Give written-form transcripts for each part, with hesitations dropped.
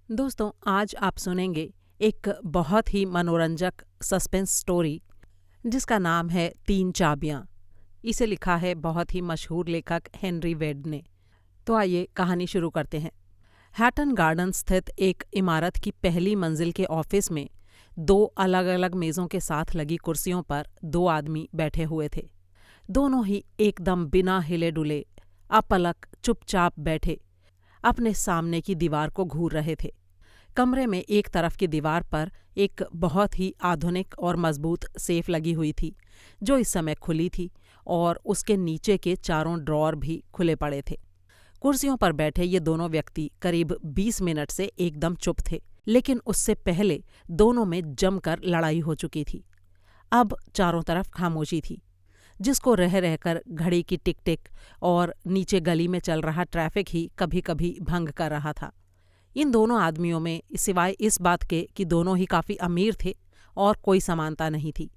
दोस्तों, आज आप सुनेंगे एक बहुत ही मनोरंजक सस्पेंस स्टोरी जिसका नाम है तीन चाबियां। इसे लिखा है बहुत ही मशहूर लेखक हेनरी वेड ने। तो आइए कहानी शुरू करते हैं। हैटन गार्डन स्थित एक इमारत की पहली मंजिल के ऑफिस में दो अलग अलग मेज़ों के साथ लगी कुर्सियों पर दो आदमी बैठे हुए थे। दोनों ही एकदम बिना हिले डुले अपलक चुपचाप बैठे अपने सामने की दीवार को घूर रहे थे। कमरे में एक तरफ की दीवार पर एक बहुत ही आधुनिक और मजबूत सेफ लगी हुई थी, जो इस समय खुली थी, और उसके नीचे के चारों ड्रॉअर भी खुले पड़े थे। कुर्सियों पर बैठे ये दोनों व्यक्ति करीब 20 मिनट से एकदम चुप थे, लेकिन उससे पहले दोनों में जमकर लड़ाई हो चुकी थी। अब चारों तरफ खामोशी थी, जिसको रह रहकर घड़ी की टिक टिक और नीचे गली में चल रहा ट्रैफिक ही कभी कभी भंग कर रहा था। इन दोनों आदमियों में सिवाय इस बात के कि दोनों ही काफ़ी अमीर थे और कोई समानता नहीं थी।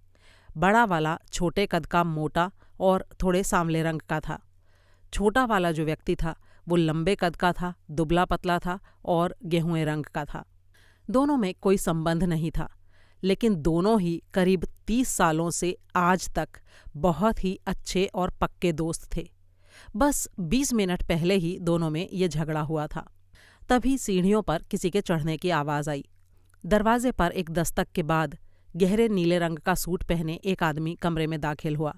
बड़ा वाला छोटे कद का मोटा और थोड़े सांवले रंग का था। छोटा वाला जो व्यक्ति था वो लंबे कद का था, दुबला पतला था और गेहूं रंग का था। दोनों में कोई संबंध नहीं था, लेकिन दोनों ही करीब 30 सालों से आज तक बहुत ही अच्छे और पक्के दोस्त थे। बस 20 मिनट पहले ही दोनों में ये झगड़ा हुआ था। तभी सीढ़ियों पर किसी के चढ़ने की आवाज़ आई। दरवाजे पर एक दस्तक के बाद गहरे नीले रंग का सूट पहने एक आदमी कमरे में दाखिल हुआ।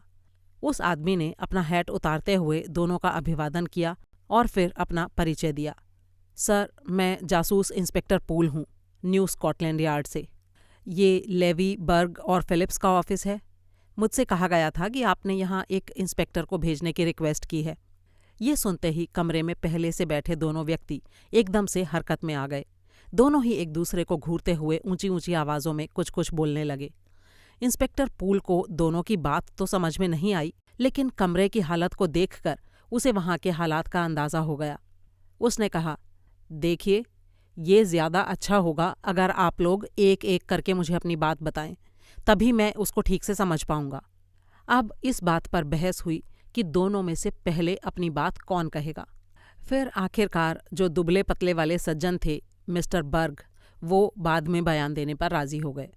उस आदमी ने अपना हैट उतारते हुए दोनों का अभिवादन किया और फिर अपना परिचय दिया। सर, मैं जासूस इंस्पेक्टर पूल हूँ, न्यू स्कॉटलैंड यार्ड से। ये लेवी, बर्ग और फिलिप्स का ऑफिस है। मुझसे कहा गया था कि आपने यहाँ एक इंस्पेक्टर को भेजने की रिक्वेस्ट की है। ये सुनते ही कमरे में पहले से बैठे दोनों व्यक्ति एकदम से हरकत में आ गए। दोनों ही एक दूसरे को घूरते हुए ऊंची ऊंची आवाज़ों में कुछ कुछ बोलने लगे। इंस्पेक्टर पूल को दोनों की बात तो समझ में नहीं आई, लेकिन कमरे की हालत को देखकर उसे वहाँ के हालात का अंदाज़ा हो गया। उसने कहा, देखिए, ये ज़्यादा अच्छा होगा अगर आप लोग एक एक करके मुझे अपनी बात बताएं, तभी मैं उसको ठीक से समझ पाऊंगा। अब इस बात पर बहस हुई कि दोनों में से पहले अपनी बात कौन कहेगा। फिर आखिरकार जो दुबले पतले वाले सज्जन थे, मिस्टर बर्ग, वो बाद में बयान देने पर राजी हो गए।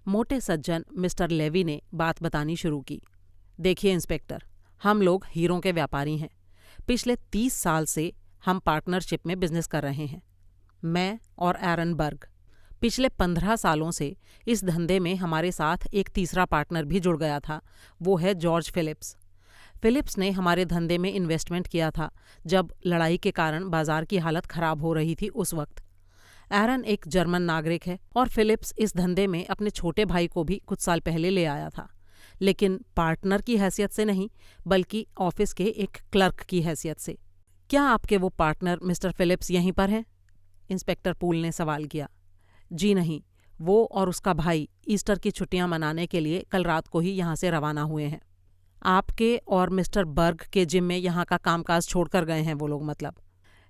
मोटे सज्जन मिस्टर लेवी ने बात बतानी शुरू की। देखिए इंस्पेक्टर, हम लोग हीरों के व्यापारी हैं। पिछले 30 साल से हम पार्टनरशिप में बिजनेस कर रहे हैं। मैं और एरन बर्ग। पिछले 15 सालों से इस धंधे में हमारे साथ एक तीसरा पार्टनर भी जुड़ गया था, वो है जॉर्ज फिलिप्स। फिलिप्स ने हमारे धंधे में इन्वेस्टमेंट किया था जब लड़ाई के कारण बाजार की हालत खराब हो रही थी उस वक्त। एरन एक जर्मन नागरिक है और फिलिप्स इस धंधे में अपने छोटे भाई को भी कुछ साल पहले ले आया था, लेकिन पार्टनर की हैसियत से नहीं, बल्कि ऑफिस के एक क्लर्क की हैसियत से। क्या आपके वो पार्टनर मिस्टर फिलिप्स यहीं पर हैं? इंस्पेक्टर पूल ने सवाल किया। जी नहीं, वो और उसका भाई ईस्टर की छुट्टियां मनाने के लिए कल रात को ही यहाँ से रवाना हुए हैं। आपके और मिस्टर बर्ग के जिम में यहाँ का कामकाज छोड़कर गए हैं वो लोग, मतलब?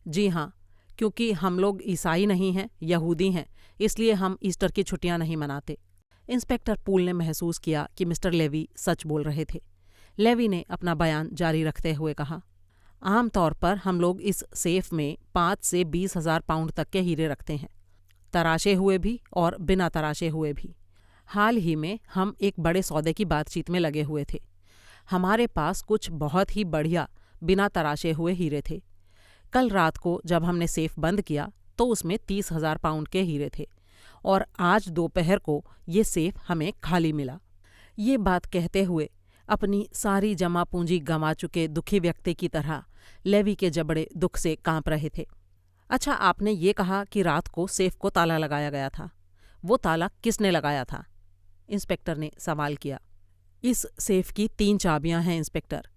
जी हाँ, क्योंकि हम लोग ईसाई नहीं हैं, यहूदी हैं, इसलिए हम ईस्टर की छुट्टियां नहीं मनाते। इंस्पेक्टर पूल ने महसूस किया कि मिस्टर लेवी सच बोल रहे थे। लेवी ने अपना बयान जारी रखते हुए कहा, आमतौर पर हम लोग इस सेफ में 5 से 20,000 पाउंड तक के हीरे रखते हैं, तराशे हुए भी और बिना तराशे हुए भी। हाल ही में हम एक बड़े सौदे की बातचीत में लगे हुए थे। हमारे पास कुछ बहुत ही बढ़िया बिना तराशे हुए हीरे थे। कल रात को जब हमने सेफ बंद किया तो उसमें 30,000 पाउंड के हीरे थे, और आज दोपहर को ये सेफ हमें खाली मिला। ये बात कहते हुए अपनी सारी जमा पूंजी गंवा चुके दुखी व्यक्ति की तरह लेवी के जबड़े दुख से कांप रहे थे। अच्छा, आपने ये कहा कि रात को सेफ को ताला लगाया गया था। वो ताला किसने लगाया था? इंस्पेक्टर ने सवाल किया। इस सेफ की 3 चाबियां हैं इंस्पेक्टर।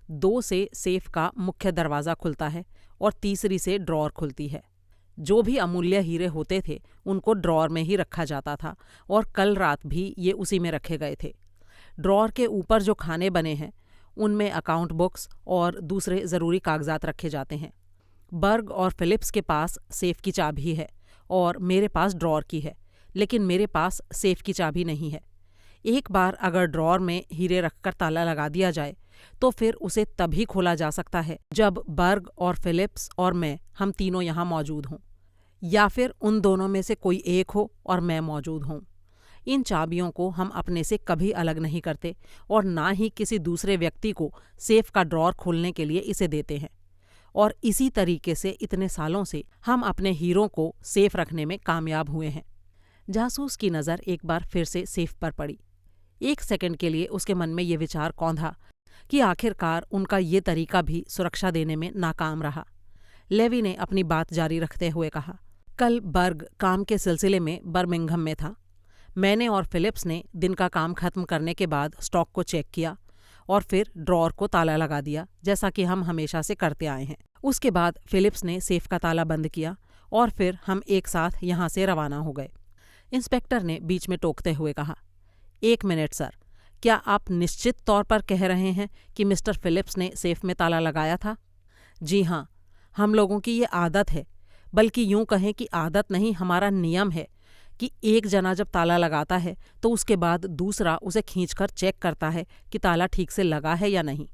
2 से सेफ का मुख्य दरवाज़ा खुलता है और तीसरी से ड्रॉअर खुलती है। जो भी अमूल्य हीरे होते थे उनको ड्रॉअर में ही रखा जाता था, और कल रात भी ये उसी में रखे गए थे। ड्रॉअर के ऊपर जो खाने बने हैं उनमें अकाउंट बुक्स और दूसरे ज़रूरी कागजात रखे जाते हैं। बर्ग और फिलिप्स के पास सेफ की चाबी है और मेरे पास ड्रॉअर की है, लेकिन मेरे पास सेफ की चाबी नहीं है। एक बार अगर ड्रॉअर में हीरे रखकर ताला लगा दिया जाए तो फिर उसे तभी खोला जा सकता है जब बर्ग और फिलिप्स और मैं, हम तीनों यहाँ मौजूद हों। या फिर उन दोनों में से कोई एक हो और मैं मौजूद हूँ। इन चाबियों को हम अपने से कभी अलग नहीं करते और ना ही किसी दूसरे व्यक्ति को सेफ का ड्रॉर खोलने के लिए इसे देते हैं। और इसी तरीके से इतने सालों से हम अपने हीरो को सेफ रखने में कामयाब हुए हैं। जासूस की नज़र एक बार फिर से सेफ पर पड़ी। एक सेकंड के लिए उसके मन में ये विचार कौंधा कि आखिरकार उनका ये तरीका भी सुरक्षा देने में नाकाम रहा। लेवी ने अपनी बात जारी रखते हुए कहा, कल बर्ग काम के सिलसिले में बर्मिंघम में था। मैंने और फिलिप्स ने दिन का काम खत्म करने के बाद स्टॉक को चेक किया और फिर ड्रॉर को ताला लगा दिया, जैसा कि हम हमेशा से करते आए हैं। उसके बाद फिलिप्स ने सेफ का ताला बंद किया और फिर हम एक साथ यहाँ से रवाना हो गए। इंस्पेक्टर ने बीच में टोकते हुए कहा, 1 मिनट सर, क्या आप निश्चित तौर पर कह रहे हैं कि मिस्टर फिलिप्स ने सेफ में ताला लगाया था? जी हाँ, हम लोगों की ये आदत है, बल्कि यूं कहें कि आदत नहीं, हमारा नियम है कि एक जना जब ताला लगाता है तो उसके बाद दूसरा उसे खींचकर चेक करता है कि ताला ठीक से लगा है या नहीं।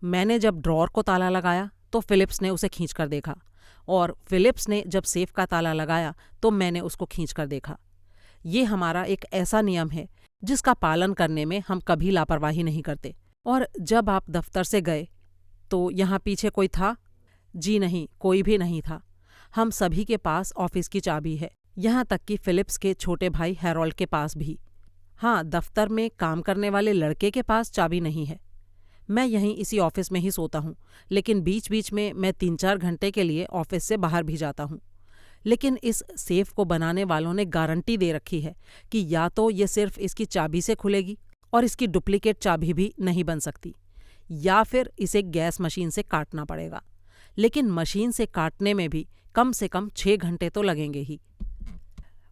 मैंने जब ड्रॉर को ताला लगाया तो फिलिप्स ने उसे खींचकर देखा, और फिलिप्स ने जब सेफ का ताला लगाया तो मैंने उसको खींचकर देखा। ये हमारा एक ऐसा नियम है जिसका पालन करने में हम कभी लापरवाही नहीं करते। और जब आप दफ्तर से गए तो यहाँ पीछे कोई था? जी नहीं, कोई भी नहीं था। हम सभी के पास ऑफिस की चाबी है, यहाँ तक कि फिलिप्स के छोटे भाई हैरोल्ड के पास भी। हाँ, दफ्तर में काम करने वाले लड़के के पास चाबी नहीं है। मैं यहीं इसी ऑफिस में ही सोता हूँ, लेकिन बीच बीच में मैं 3-4 घंटे के लिए ऑफिस से बाहर भी जाता हूँ। लेकिन इस सेफ को बनाने वालों ने गारंटी दे रखी है कि या तो ये सिर्फ इसकी चाबी से खुलेगी और इसकी डुप्लीकेट चाबी भी नहीं बन सकती, या फिर इसे गैस मशीन से काटना पड़ेगा। लेकिन मशीन से काटने में भी कम से कम 6 घंटे तो लगेंगे ही।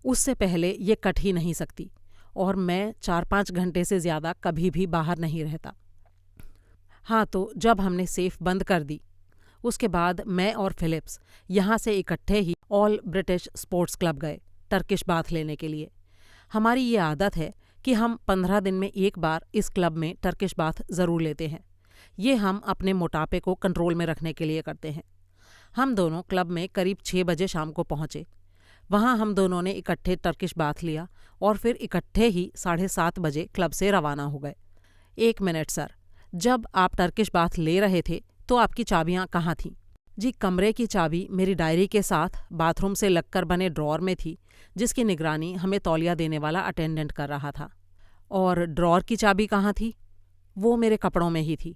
उससे पहले ये कट ही नहीं सकती, और मैं 4-5 घंटे से ज़्यादा कभी भी बाहर नहीं रहता। हाँ, तो जब हमने सेफ बंद कर दी उसके बाद मैं और फिलिप्स यहाँ से इकट्ठे ही ऑल ब्रिटिश स्पोर्ट्स क्लब गए टर्किश बाथ लेने के लिए। हमारी ये आदत है कि हम 15 दिन में एक बार इस क्लब में टर्किश बाथ ज़रूर लेते हैं। ये हम अपने मोटापे को कंट्रोल में रखने के लिए करते हैं। हम दोनों क्लब में करीब 6 बजे शाम को पहुँचे। वहाँ हम दोनों ने इकट्ठे टर्किश बाथ लिया और फिर इकट्ठे ही 7:30 बजे क्लब से रवाना हो गए। 1 मिनट सर, जब आप टर्किश बाथ ले रहे थे तो आपकी चाबियाँ कहाँ थीं? जी, कमरे की चाबी मेरी डायरी के साथ बाथरूम से लगकर बने ड्रॉर में थी, जिसकी निगरानी हमें तौलिया देने वाला अटेंडेंट कर रहा था। और ड्रॉर की चाबी कहाँ थी? वो मेरे कपड़ों में ही थी।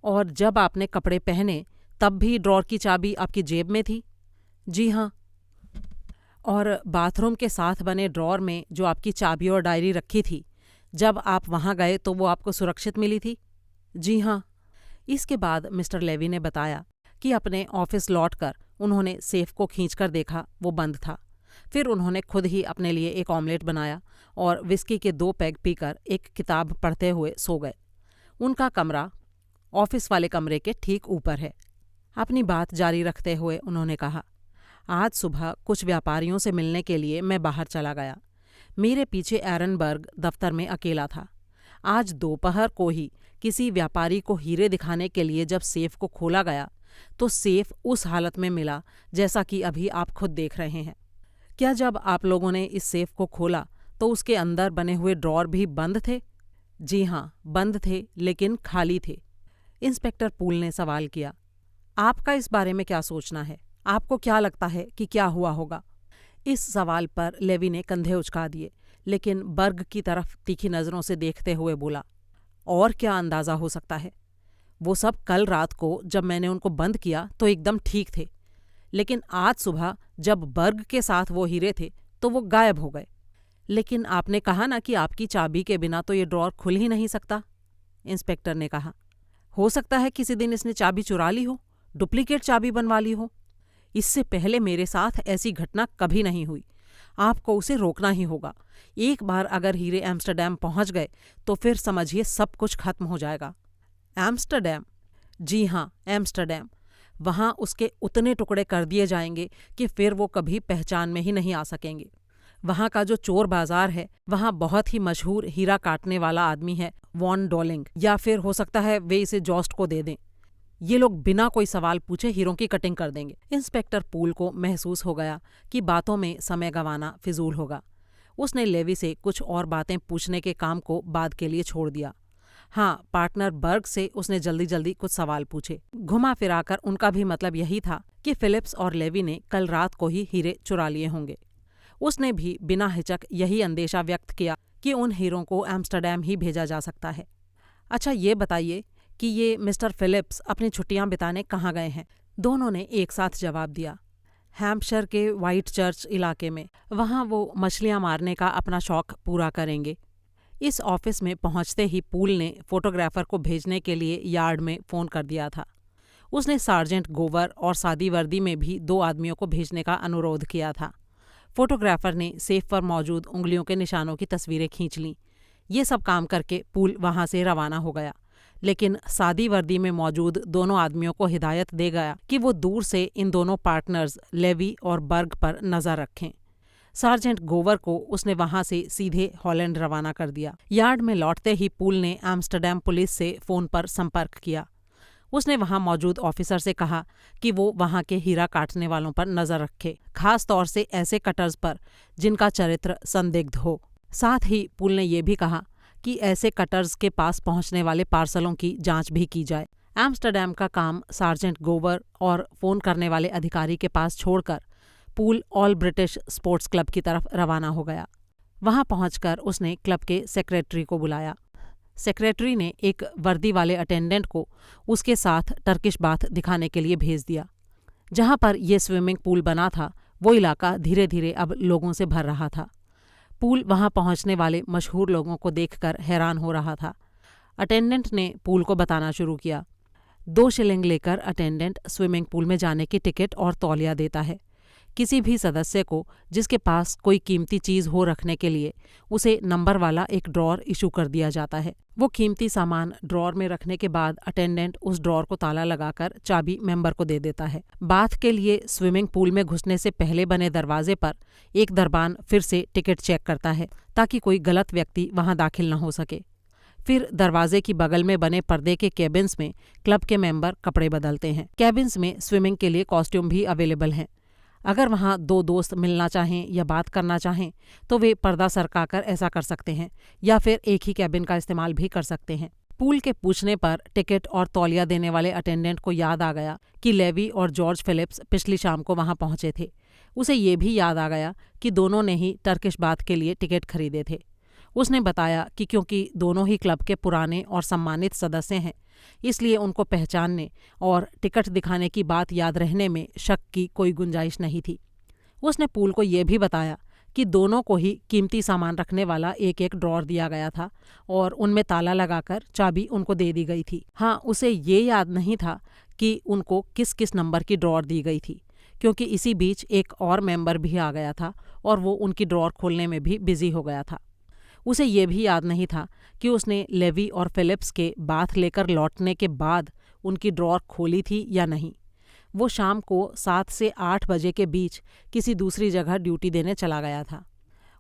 और जब आपने कपड़े पहने तब भी ड्रॉर की चाबी आपकी जेब में थी? जी हाँ। और बाथरूम के साथ बने ड्रॉर में जो आपकी चाबी और डायरी रखी थी, जब आप वहाँ गए तो वो आपको सुरक्षित मिली थी? जी हाँ। इसके बाद मिस्टर लेवी ने बताया कि अपने ऑफिस लौटकर उन्होंने सेफ को खींचकर देखा, वो बंद था। फिर उन्होंने खुद ही अपने लिए एक ऑमलेट बनाया और विस्की के 2 पैग पीकर एक किताब पढ़ते हुए सो गए। उनका कमरा ऑफिस वाले कमरे के ठीक ऊपर है। अपनी बात जारी रखते हुए उन्होंने कहा, आज सुबह कुछ व्यापारियों से मिलने के लिए मैं बाहर चला गया। मेरे पीछे एरनबर्ग दफ्तर में अकेला था। आज दोपहर को ही किसी व्यापारी को हीरे दिखाने के लिए जब सेफ को खोला गया तो सेफ उस हालत में मिला जैसा कि अभी आप खुद देख रहे हैं। क्या जब आप लोगों ने इस सेफ को खोला तो उसके अंदर बने हुए ड्रॉर भी बंद थे? जी हाँ, बंद थे, लेकिन खाली थे। इंस्पेक्टर पूल ने सवाल किया, आपका इस बारे में क्या सोचना है? आपको क्या लगता है कि क्या हुआ होगा? इस सवाल पर लेवी ने कंधे उचका दिए, लेकिन बर्ग की तरफ तीखी नज़रों से देखते हुए बोला, और क्या अंदाज़ा हो सकता है? वो सब कल रात को जब मैंने उनको बंद किया तो एकदम ठीक थे, लेकिन आज सुबह जब बर्ग के साथ वो हीरे थे तो वो गायब हो गए। लेकिन आपने कहा ना कि आपकी चाबी के बिना तो ये ड्रॉर खुल ही नहीं सकता। इंस्पेक्टर ने कहा, हो सकता है किसी दिन इसने चाबी चुरा ली हो, डुप्लीकेट चाबी बनवा ली हो। इससे पहले मेरे साथ ऐसी घटना कभी नहीं हुई। आपको उसे रोकना ही होगा। एक बार अगर हीरे एम्स्टर्डम पहुंच गए तो फिर समझिए सब कुछ खत्म हो जाएगा। एम्स्टर्डम? जी हाँ, एम्स्टर्डम। वहाँ उसके उतने टुकड़े कर दिए जाएंगे कि फिर वो कभी पहचान में ही नहीं आ सकेंगे। वहाँ का जो चोर बाजार है, वहाँ बहुत ही मशहूर हीरा काटने वाला आदमी है, वॉन डॉलिंग, या फिर हो सकता है वे इसे जॉस्ट को दे दें। ये लोग बिना कोई सवाल पूछे हीरों की कटिंग कर देंगे। इंस्पेक्टर पूल को महसूस हो गया कि बातों में समय गंवाना फिजूल होगा। उसने लेवी से कुछ और बातें पूछने के काम को बाद के लिए छोड़ दिया। हाँ, पार्टनर बर्ग से उसने जल्दी जल्दी कुछ सवाल पूछे। घुमा फिराकर उनका भी मतलब यही था कि फिलिप्स और लेवी ने कल रात को ही हीरे चुरा लिए होंगे। उसने भी बिना हिचक यही अंदेशा व्यक्त किया कि उन हीरों को एम्स्टर्डम ही भेजा जा सकता है। अच्छा, ये बताइए कि ये मिस्टर फिलिप्स अपनी छुट्टियां बिताने कहाँ गए हैं? दोनों ने एक साथ जवाब दिया, हैम्पशायर के व्हाइट चर्च इलाके में। वहाँ वो मछलियाँ मारने का अपना शौक पूरा करेंगे। इस ऑफिस में पहुंचते ही पूल ने फोटोग्राफर को भेजने के लिए यार्ड में फ़ोन कर दिया था। उसने सार्जेंट गोवर और सादी वर्दी में भी 2 आदमियों को भेजने का अनुरोध किया था। फोटोग्राफर ने सेफ पर मौजूद उंगलियों के निशानों की तस्वीरें खींच लीं। ये सब काम करके पूल वहां से रवाना हो गया, लेकिन सादी वर्दी में मौजूद दोनों आदमियों को हिदायत दे गया कि वो दूर से इन दोनों पार्टनर्स लेवी और बर्ग पर नजर रखें। सार्जेंट गोवर को उसने वहां से सीधे हॉलैंड रवाना कर दिया। यार्ड में लौटते ही पूल ने एम्स्टर्डम पुलिस से फ़ोन पर संपर्क किया। उसने वहां मौजूद ऑफिसर से कहा कि वो वहां के हीरा काटने वालों पर नजर रखे, खास तौर से ऐसे कटर्स पर जिनका चरित्र संदिग्ध हो। साथ ही पूल ने यह भी कहा कि ऐसे कटर्स के पास पहुंचने वाले पार्सलों की जांच भी की जाए। एम्स्टर्डम का काम सार्जेंट गोवर और फ़ोन करने वाले अधिकारी के पास छोड़कर pool all British sports club की तरफ रवाना हो गया। वहां पहुंचकर उसने क्लब के सेक्रेटरी को बुलाया। सेक्रेटरी ने एक वर्दी वाले अटेंडेंट को उसके साथ टर्किश बाथ दिखाने के लिए भेज दिया। जहां पर यह स्विमिंग पूल बना था, वो इलाका धीरे धीरे अब लोगों से भर रहा था। पूल वहां पहुंचने वाले मशहूर लोगों को देखकर हैरान हो रहा था। अटेंडेंट ने पूल को बताना शुरू किया। 2 शिलिंग लेकर अटेंडेंट स्विमिंग पूल में जाने की टिकट और तौलिया देता है। किसी भी सदस्य को जिसके पास कोई कीमती चीज़ हो रखने के लिए उसे नंबर वाला एक ड्रॉर इशू कर दिया जाता है। वो कीमती सामान ड्रॉर में रखने के बाद अटेंडेंट उस ड्रॉर को ताला लगाकर चाबी मेंबर को दे देता है। बाथ के लिए स्विमिंग पूल में घुसने से पहले बने दरवाजे पर एक दरबान फिर से टिकट चेक करता है ताकि कोई गलत व्यक्ति वहां दाखिल न हो सके। फिर दरवाजे की बगल में बने पर्दे के केबिन्स में क्लब के मेंबर कपड़े बदलते हैं। केबिन्स में स्विमिंग के लिए कॉस्ट्यूम भी अवेलेबल हैं। अगर वहाँ 2 दोस्त मिलना चाहें या बात करना चाहें तो वे पर्दा सरकाकर ऐसा कर सकते हैं, या फिर एक ही कैबिन का इस्तेमाल भी कर सकते हैं। पूल के पूछने पर टिकट और तौलिया देने वाले अटेंडेंट को याद आ गया कि लेवी और जॉर्ज फिलिप्स पिछली शाम को वहाँ पहुँचे थे। उसे ये भी याद आ गया कि दोनों ने ही टर्किश बाथ के लिए टिकट खरीदे थे। उसने बताया कि क्योंकि दोनों ही क्लब के पुराने और सम्मानित सदस्य हैं, इसलिए उनको पहचानने और टिकट दिखाने की बात याद रहने में शक की कोई गुंजाइश नहीं थी। उसने पूल को यह भी बताया कि दोनों को ही कीमती सामान रखने वाला एक एक ड्रॉर दिया गया था और उनमें ताला लगाकर चाबी उनको दे दी गई थी। हाँ, उसे ये याद नहीं था कि उनको किस किस नंबर की ड्रॉर दी गई थी, क्योंकि इसी बीच एक और मेंबर भी आ गया था और वो उनकी ड्रॉर खोलने में भी बिजी हो गया था। उसे ये भी याद नहीं था कि उसने लेवी और फिलिप्स के बाथ लेकर लौटने के बाद उनकी ड्रॉर खोली थी या नहीं। वो शाम को 7 से 8 बजे के बीच किसी दूसरी जगह ड्यूटी देने चला गया था।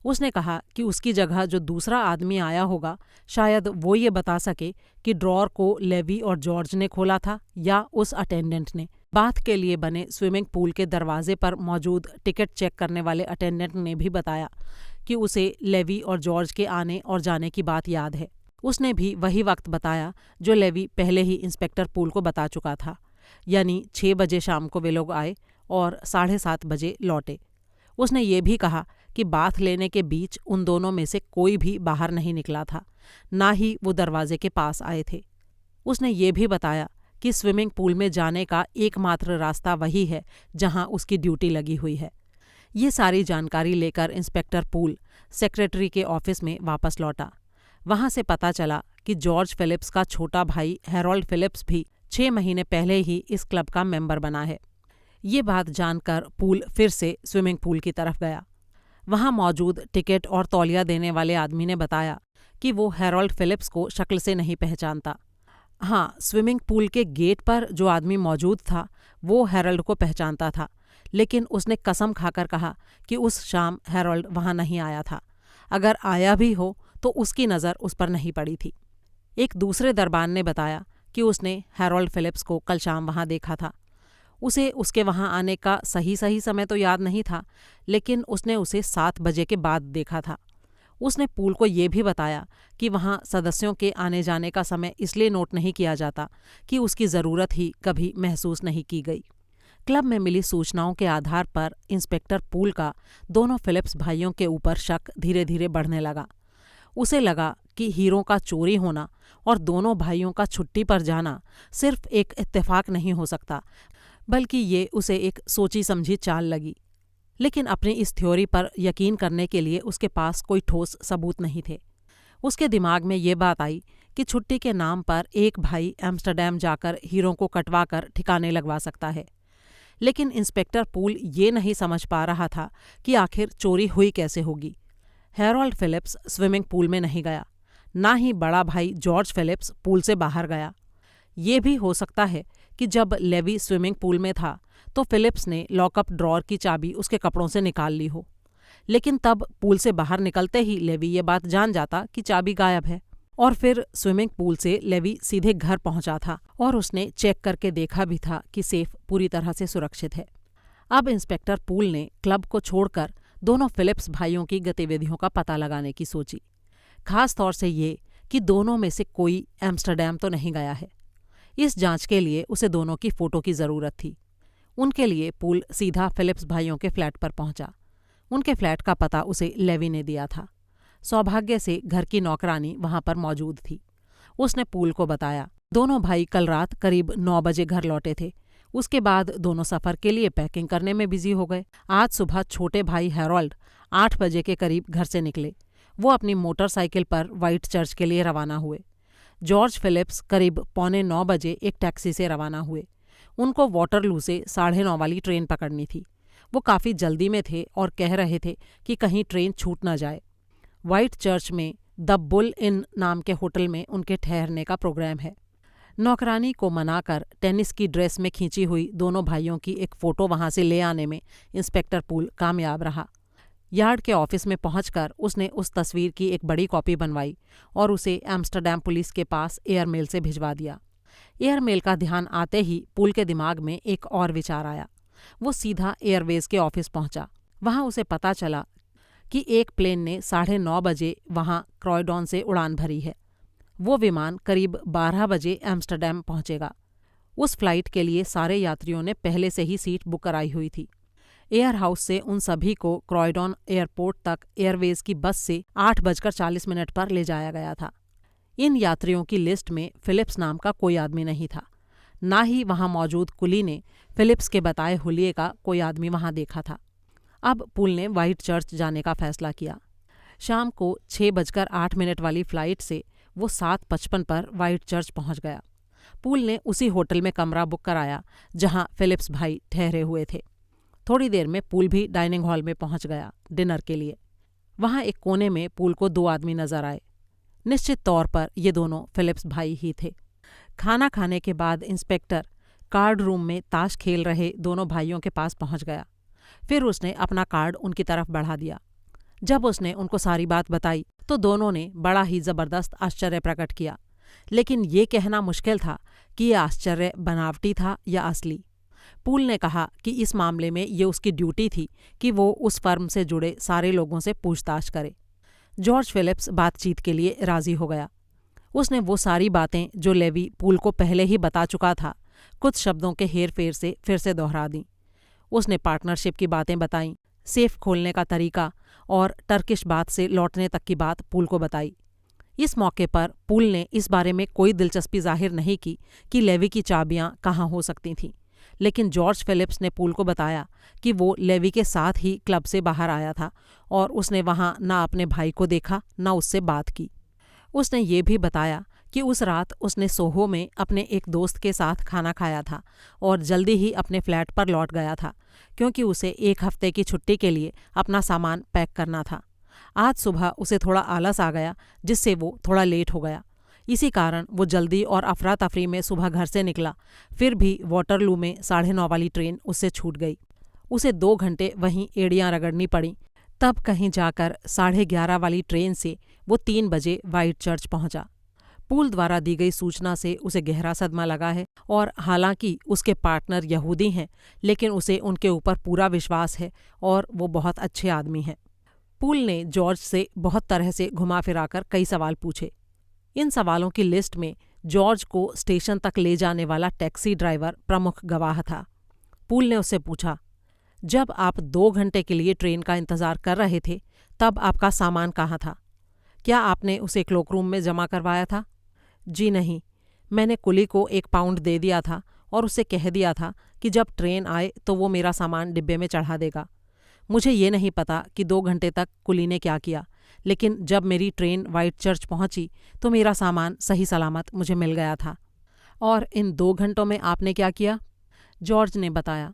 उसने कहा कि उसकी जगह जो दूसरा आदमी आया होगा, शायद वो ये बता सके कि ड्रॉर को लेवी और जॉर्ज ने खोला था या उस अटेंडेंट ने। बाथ के लिए बने स्विमिंग पूल के दरवाजे पर मौजूद टिकट चेक करने वाले अटेंडेंट ने भी बताया कि उसे लेवी और जॉर्ज के आने और जाने की बात याद है। उसने भी वही वक्त बताया जो लेवी पहले ही इंस्पेक्टर पूल को बता चुका था, यानी 6 बजे शाम को वे लोग आए और 7:30 बजे लौटे। उसने ये भी कहा कि बाथ लेने के बीच उन दोनों में से कोई भी बाहर नहीं निकला था, ना ही वो दरवाजे के पास आए थे। उसने ये भी बताया कि स्विमिंग पूल में जाने का एकमात्र रास्ता वही है जहां उसकी ड्यूटी लगी हुई है। ये सारी जानकारी लेकर इंस्पेक्टर पूल सेक्रेटरी के ऑफिस में वापस लौटा। वहां से पता चला कि जॉर्ज फिलिप्स का छोटा भाई हैरोल्ड फिलिप्स भी 6 महीने पहले ही इस क्लब का मेंबर बना है। ये बात जानकर पूल फिर से स्विमिंग पूल की तरफ गया। वहां मौजूद टिकट और तौलिया देने वाले आदमी ने बताया कि वो हैरोल्ड फिलिप्स को शक्ल से नहीं पहचानता। हाँ, स्विमिंग पूल के गेट पर जो आदमी मौजूद था वो हैरोल्ड को पहचानता था, लेकिन उसने कसम खाकर कहा कि उस शाम हैरोल्ड वहां नहीं आया था। अगर आया भी हो तो उसकी नज़र उस पर नहीं पड़ी थी। एक दूसरे दरबान ने बताया कि उसने हैरोल्ड फिलिप्स को कल शाम वहाँ देखा था। उसे उसके वहाँ आने का सही समय तो याद नहीं था, लेकिन उसने उसे 7 बजे के बाद देखा था। उसने पूल को ये भी बताया कि वहाँ सदस्यों के आने जाने का समय इसलिए नोट नहीं किया जाता कि उसकी ज़रूरत ही कभी महसूस नहीं की गई। क्लब में मिली सूचनाओं के आधार पर इंस्पेक्टर पूल का दोनों फिलिप्स भाइयों के ऊपर शक धीरे धीरे बढ़ने लगा। उसे लगा कि हीरो का चोरी होना और दोनों भाइयों का छुट्टी पर जाना सिर्फ एक इत्तेफाक नहीं हो सकता, बल्कि ये उसे एक सोची समझी चाल लगी। लेकिन अपनी इस थ्योरी पर यकीन करने के लिए उसके पास कोई ठोस सबूत नहीं थे। उसके दिमाग में ये बात आई कि छुट्टी के नाम पर एक भाई एम्स्टर्डम जाकर हीरो को कटवा कर ठिकाने लगवा सकता है। लेकिन इंस्पेक्टर पूल ये नहीं समझ पा रहा था कि आखिर चोरी हुई कैसे होगी। हैरोल्ड फिलिप्स स्विमिंग पूल में नहीं गया, ना ही बड़ा भाई जॉर्ज फिलिप्स पूल से बाहर गया। ये भी हो सकता है कि जब लेवी स्विमिंग पूल में था तो फिलिप्स ने लॉकअप ड्रॉअर की चाबी उसके कपड़ों से निकाल ली हो, लेकिन तब पूल से बाहर निकलते ही लेवी ये बात जान जाता कि चाबी गायब है। और फिर स्विमिंग पूल से लेवी सीधे घर पहुंचा था और उसने चेक करके देखा भी था कि सेफ पूरी तरह से सुरक्षित है। अब इंस्पेक्टर पूल ने क्लब को छोड़कर दोनों फिलिप्स भाइयों की गतिविधियों का पता लगाने की सोची, खास तौर से ये कि दोनों में से कोई एम्स्टर्डम तो नहीं गया है। इस जांच के लिए उसे दोनों की फ़ोटो की ज़रूरत थी। उनके लिए पूल सीधा फिलिप्स भाइयों के फ्लैट पर पहुंचा। उनके फ्लैट का पता उसे लेवी ने दिया था। सौभाग्य से घर की नौकरानी वहां पर मौजूद थी। उसने पूल को बताया, दोनों भाई कल रात करीब 9 बजे घर लौटे थे। उसके बाद दोनों सफ़र के लिए पैकिंग करने में बिजी हो गए। आज सुबह छोटे भाई हैरोल्ड 8 बजे के करीब घर से निकले। वो अपनी मोटरसाइकिल पर व्हाइट चर्च के लिए रवाना हुए। जॉर्ज फिलिप्स करीब 8:45 बजे एक टैक्सी से रवाना हुए। उनको वाटरलू से 9:30 वाली ट्रेन पकड़नी थी। वो काफ़ी जल्दी में थे और कह रहे थे कि कहीं ट्रेन छूट न जाए। व्हाइट चर्च में द बुल इन नाम के होटल में उनके ठहरने का प्रोग्राम है। नौकरानी को मनाकर टेनिस की ड्रेस में खींची हुई दोनों भाइयों की एक फ़ोटो वहाँ से ले आने में इंस्पेक्टर पूल कामयाब रहा। यार्ड के ऑफिस में पहुंचकर उसने उस तस्वीर की एक बड़ी कॉपी बनवाई और उसे एम्स्टर्डम पुलिस के पास एयरमेल से भिजवा दिया। एयरमेल का ध्यान आते ही पूल के दिमाग में एक और विचार आया। वो सीधा एयरवेज के ऑफिस पहुंचा। वहां उसे पता चला कि एक प्लेन ने 9:30 बजे वहां क्रॉयडॉन से उड़ान भरी है। वो विमान करीब 12 बजे एम्स्टर्डम पहुंचेगा। उस फ्लाइट के लिए सारे यात्रियों ने पहले से ही सीट बुक कराई हुई थी। एयर हाउस से उन सभी को क्रॉयडॉन एयरपोर्ट तक एयरवेज की बस से 8:40 पर ले जाया गया था। इन यात्रियों की लिस्ट में फिलिप्स नाम का कोई आदमी नहीं था। ना ही वहां मौजूद कुली ने फिलिप्स के बताए हुलिये का कोई आदमी वहां देखा था। अब पूल ने व्हाइट चर्च जाने का फैसला किया। शाम को 6:08 वाली फ्लाइट से वो 7:55 पर व्हाइट चर्च पहुंच गया। पूल ने उसी होटल में कमरा बुक कराया जहां फिलिप्स भाई ठहरे हुए थे। थोड़ी देर में पूल भी डाइनिंग हॉल में पहुंच गया डिनर के लिए। वहां एक कोने में पूल को 2 आदमी नजर आए। निश्चित तौर पर ये दोनों फिलिप्स भाई ही थे। खाना खाने के बाद इंस्पेक्टर कार्ड रूम में ताश खेल रहे दोनों भाइयों के पास पहुंच गया। फिर उसने अपना कार्ड उनकी तरफ बढ़ा दिया। जब उसने उनको सारी बात बताई तो दोनों ने बड़ा ही जबरदस्त आश्चर्य प्रकट किया, लेकिन ये कहना मुश्किल था कि यह आश्चर्य बनावटी था या असली। पूल ने कहा कि इस मामले में ये उसकी ड्यूटी थी कि वो उस फर्म से जुड़े सारे लोगों से पूछताछ करे। जॉर्ज फिलिप्स बातचीत के लिए राजी हो गया। उसने वो सारी बातें जो लेवी पूल को पहले ही बता चुका था कुछ शब्दों के हेर फेर से फिर से दोहरा दी। उसने पार्टनरशिप की बातें बताईं, सेफ खोलने का तरीका और टर्किश बात से लौटने तक की बात पूल को बताई। इस मौके पर पूल ने इस बारे में कोई दिलचस्पी जाहिर नहीं की कि लेवी की चाबियां कहाँ हो सकती थीं, लेकिन जॉर्ज फिलिप्स ने पूल को बताया कि वो लेवी के साथ ही क्लब से बाहर आया था और उसने वहां ना अपने भाई को देखा ना उससे बात की। उसने ये भी बताया कि उस रात उसने सोहो में अपने एक दोस्त के साथ खाना खाया था और जल्दी ही अपने फ्लैट पर लौट गया था क्योंकि उसे 1 हफ्ते की छुट्टी के लिए अपना सामान पैक करना था। आज सुबह उसे थोड़ा आलस आ गया जिससे वो थोड़ा लेट हो गया। इसी कारण वो जल्दी और अफरा तफरी में सुबह घर से निकला। फिर भी वाटरलू में 9:30 वाली ट्रेन उससे छूट गई। उसे 2 घंटे वहीं एड़ियाँ रगड़नी पड़ी। तब कहीं जाकर 11:30 वाली ट्रेन से वो 3 बजे व्हाइट चर्च पहुंचा। पूल द्वारा दी गई सूचना से उसे गहरा सदमा लगा है और हालांकि उसके पार्टनर यहूदी हैं, लेकिन उसे उनके ऊपर पूरा विश्वास है और वो बहुत अच्छे आदमी हैं। पूल ने जॉर्ज से बहुत तरह से घुमा फिराकर कई सवाल पूछे। इन सवालों की लिस्ट में जॉर्ज को स्टेशन तक ले जाने वाला टैक्सी ड्राइवर प्रमुख गवाह था। पूल ने उससे पूछा, जब आप 2 घंटे के लिए ट्रेन का इंतजार कर रहे थे तब आपका सामान कहाँ था? क्या आपने उसे क्लोक रूम में जमा करवाया था? जी नहीं, मैंने कुली को 1 पाउंड दे दिया था और उससे कह दिया था कि जब ट्रेन आए तो वो मेरा सामान डिब्बे में चढ़ा देगा। मुझे ये नहीं पता कि 2 घंटे तक कुली ने क्या किया, लेकिन जब मेरी ट्रेन व्हाइट चर्च पहुंची तो मेरा सामान सही सलामत मुझे मिल गया था। और इन 2 घंटों में आपने क्या किया? जॉर्ज ने बताया,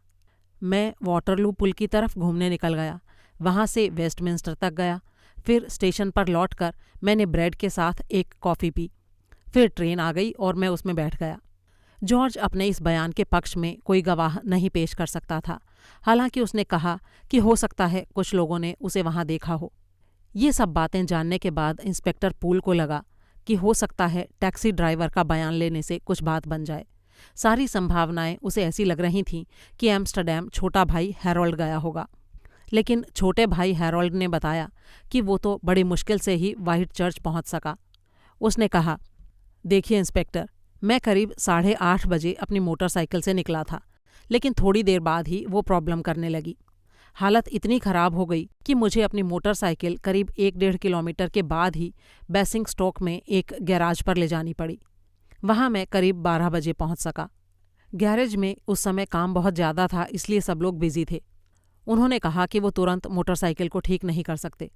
मैं वाटरलू पुल की तरफ घूमने निकल गया, वहाँ से वेस्टमिंस्टर तक गया, फिर स्टेशन पर लौटकर मैंने ब्रेड के साथ एक कॉफ़ी पी, फिर ट्रेन आ गई और मैं उसमें बैठ गया। जॉर्ज अपने इस बयान के पक्ष में कोई गवाह नहीं पेश कर सकता था, हालांकि उसने कहा कि हो सकता है कुछ लोगों ने उसे वहां देखा हो। ये सब बातें जानने के बाद इंस्पेक्टर पूल को लगा कि हो सकता है टैक्सी ड्राइवर का बयान लेने से कुछ बात बन जाए। सारी संभावनाएं उसे ऐसी लग रही थीं कि एम्स्टर्डम छोटा भाई हैरोल्ड गया होगा, लेकिन छोटे भाई हैरोल्ड ने बताया कि वो तो बड़ी मुश्किल से ही व्हाइट चर्च पहुंच सका। उसने कहा, देखिए इंस्पेक्टर, मैं करीब 8:30 बजे अपनी मोटरसाइकिल से निकला था, लेकिन थोड़ी देर बाद ही वो प्रॉब्लम करने लगी। हालत इतनी ख़राब हो गई कि मुझे अपनी मोटरसाइकिल करीब 1-1.5 किलोमीटर के बाद ही बेसिंगस्टॉक में एक गैराज पर ले जानी पड़ी। वहाँ मैं करीब 12 बजे पहुँच सका। गैरेज में उस समय काम बहुत ज़्यादा था, इसलिए सब लोग बिजी थे। उन्होंने कहा कि वो तुरंत मोटरसाइकिल को ठीक नहीं कर सकते,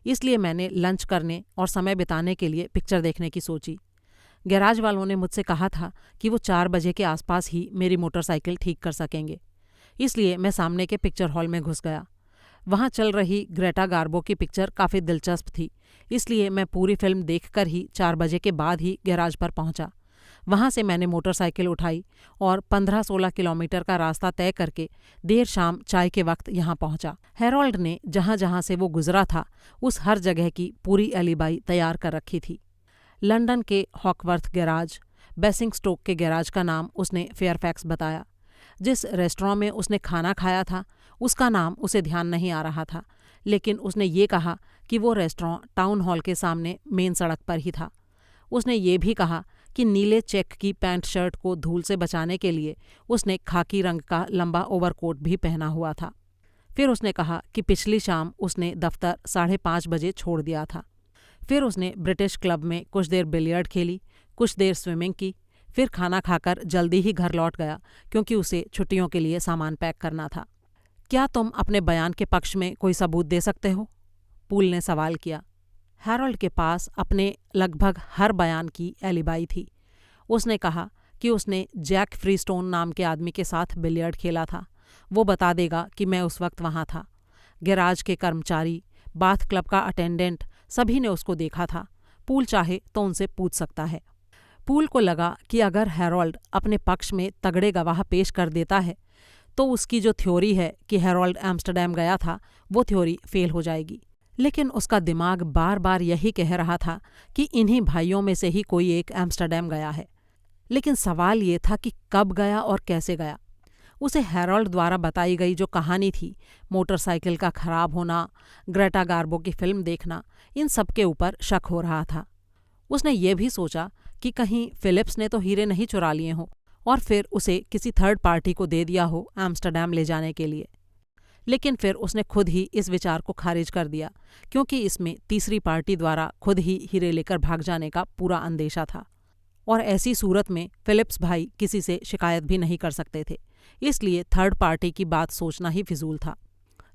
इसलिए मैंने लंच करने और समय बिताने के लिए पिक्चर देखने की सोची। गैराज वालों ने मुझसे कहा था कि वो 4 बजे के आसपास ही मेरी मोटरसाइकिल ठीक कर सकेंगे, इसलिए मैं सामने के पिक्चर हॉल में घुस गया। वहाँ चल रही ग्रेटा गार्बो की पिक्चर काफ़ी दिलचस्प थी, इसलिए मैं पूरी फिल्म देखकर ही 4 बजे के बाद ही गैराज पर पहुँचा। वहाँ से मैंने मोटरसाइकिल उठाई और 15-16 किलोमीटर का रास्ता तय करके देर शाम चाय के वक्त यहाँ पहुँचा। हैरोल्ड ने जहाँ जहाँ से वो गुजरा था उस हर जगह की पूरी एलिबाई तैयार कर रखी थी। लंदन के हॉकवर्थ गैराज, बेसिंगस्टोक के गैराज का नाम उसने फेयरफैक्स बताया। जिस रेस्टोरेंट में उसने खाना खाया था उसका नाम उसे ध्यान नहीं आ रहा था, लेकिन उसने ये कहा कि वो रेस्टोरेंट टाउन हॉल के सामने मेन सड़क पर ही था। उसने ये भी कहा कि नीले चेक की पैंट शर्ट को धूल से बचाने के लिए उसने खाकी रंग का लंबा ओवरकोट भी पहना हुआ था। फिर उसने कहा कि पिछली शाम उसने दफ्तर 5:30 बजे छोड़ दिया था। फिर उसने ब्रिटिश क्लब में कुछ देर बिलियर्ड खेली, कुछ देर स्विमिंग की, फिर खाना खाकर जल्दी ही घर लौट गया क्योंकि उसे छुट्टियों के लिए सामान पैक करना था। क्या तुम अपने बयान के पक्ष में कोई सबूत दे सकते हो? पूल ने सवाल किया। हैरोल्ड के पास अपने लगभग हर बयान की एलिबाई थी। उसने कहा कि उसने जैक फ्रीस्टोन नाम के आदमी के साथ बिलियर्ड खेला था। वो बता देगा कि मैं उस वक्त वहाँ था। गैराज के कर्मचारी, बाथ क्लब का अटेंडेंट, सभी ने उसको देखा था। पूल चाहे तो उनसे पूछ सकता है। पूल को लगा कि अगर हैरोल्ड अपने पक्ष में तगड़े गवाह पेश कर देता है तो उसकी जो थ्योरी है कि हैरोल्ड एम्स्टर्डम गया था वो थ्योरी फेल हो जाएगी। लेकिन उसका दिमाग बार बार यही कह रहा था कि इन्हीं भाइयों में से ही कोई एक एम्स्टर्डम गया है। लेकिन सवाल ये था कि कब गया और कैसे गया। उसे हैरोल्ड द्वारा बताई गई जो कहानी थी, मोटरसाइकिल का खराब होना, ग्रेटा गार्बो की फिल्म देखना, इन सब के ऊपर शक हो रहा था। उसने ये भी सोचा कि कहीं फिलिप्स ने तो हीरे नहीं चुरा लिए हों और फिर उसे किसी थर्ड पार्टी को दे दिया हो एम्स्टर्डम ले जाने के लिए। लेकिन फिर उसने खुद ही इस विचार को खारिज कर दिया क्योंकि इसमें तीसरी पार्टी द्वारा खुद ही हीरे लेकर भाग जाने का पूरा अंदेशा था और ऐसी सूरत में फिलिप्स भाई किसी से शिकायत भी नहीं कर सकते थे, इसलिए थर्ड पार्टी की बात सोचना ही फिजूल था।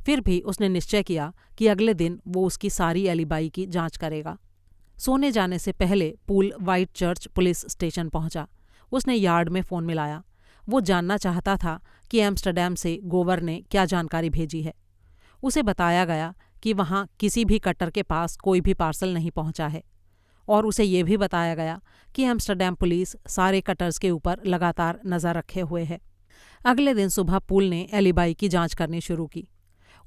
फिर भी उसने निश्चय किया कि अगले दिन वो उसकी सारी एलिबाई की जांच करेगा। सोने जाने से पहले pool white church police station पहुंचा। उसने यार्ड में फ़ोन मिलाया। वो जानना चाहता था कि एम्स्टर्डम से गोवर ने क्या जानकारी भेजी है। उसे बताया गया कि वहाँ किसी भी कटर के पास कोई भी पार्सल नहीं पहुँचा है और उसे ये भी बताया गया कि एम्स्टर्डम पुलिस सारे कटर्स के ऊपर लगातार नज़र रखे हुए है। अगले दिन सुबह पूल ने एलिबाई की जांच करनी शुरू की।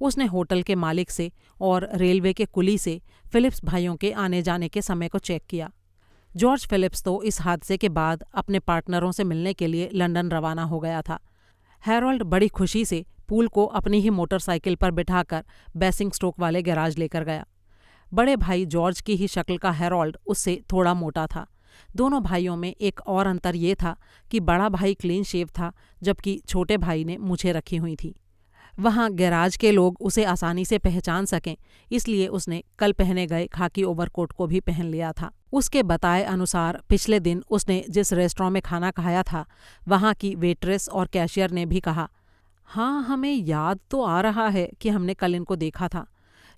उसने होटल के मालिक से और रेलवे के कुली से फिलिप्स भाइयों के आने जाने के समय को चेक किया। जॉर्ज फिलिप्स तो इस हादसे के बाद अपने पार्टनरों से मिलने के लिए लंदन रवाना हो गया था। हैरोल्ड बड़ी खुशी से पूल को अपनी ही मोटरसाइकिल पर बिठाकर बेसिंगस्टोक वाले गैराज लेकर गया। बड़े भाई जॉर्ज की ही शक्ल का हैरोल्ड उससे थोड़ा मोटा था। दोनों भाइयों में एक और अंतर ये था कि बड़ा भाई क्लीन शेव था, जबकि छोटे भाई ने मूछें रखी हुई थी। वहाँ गैराज के लोग उसे आसानी से पहचान सकें, इसलिए उसने कल पहने गए खाकी ओवरकोट को भी पहन लिया था। उसके बताए अनुसार पिछले दिन उसने जिस रेस्टोरेंट में खाना खाया था, वहाँ की वेट्रेस और कैशियर ने भी कहा, हाँ, हमें याद तो आ रहा है कि हमने कल इनको देखा था,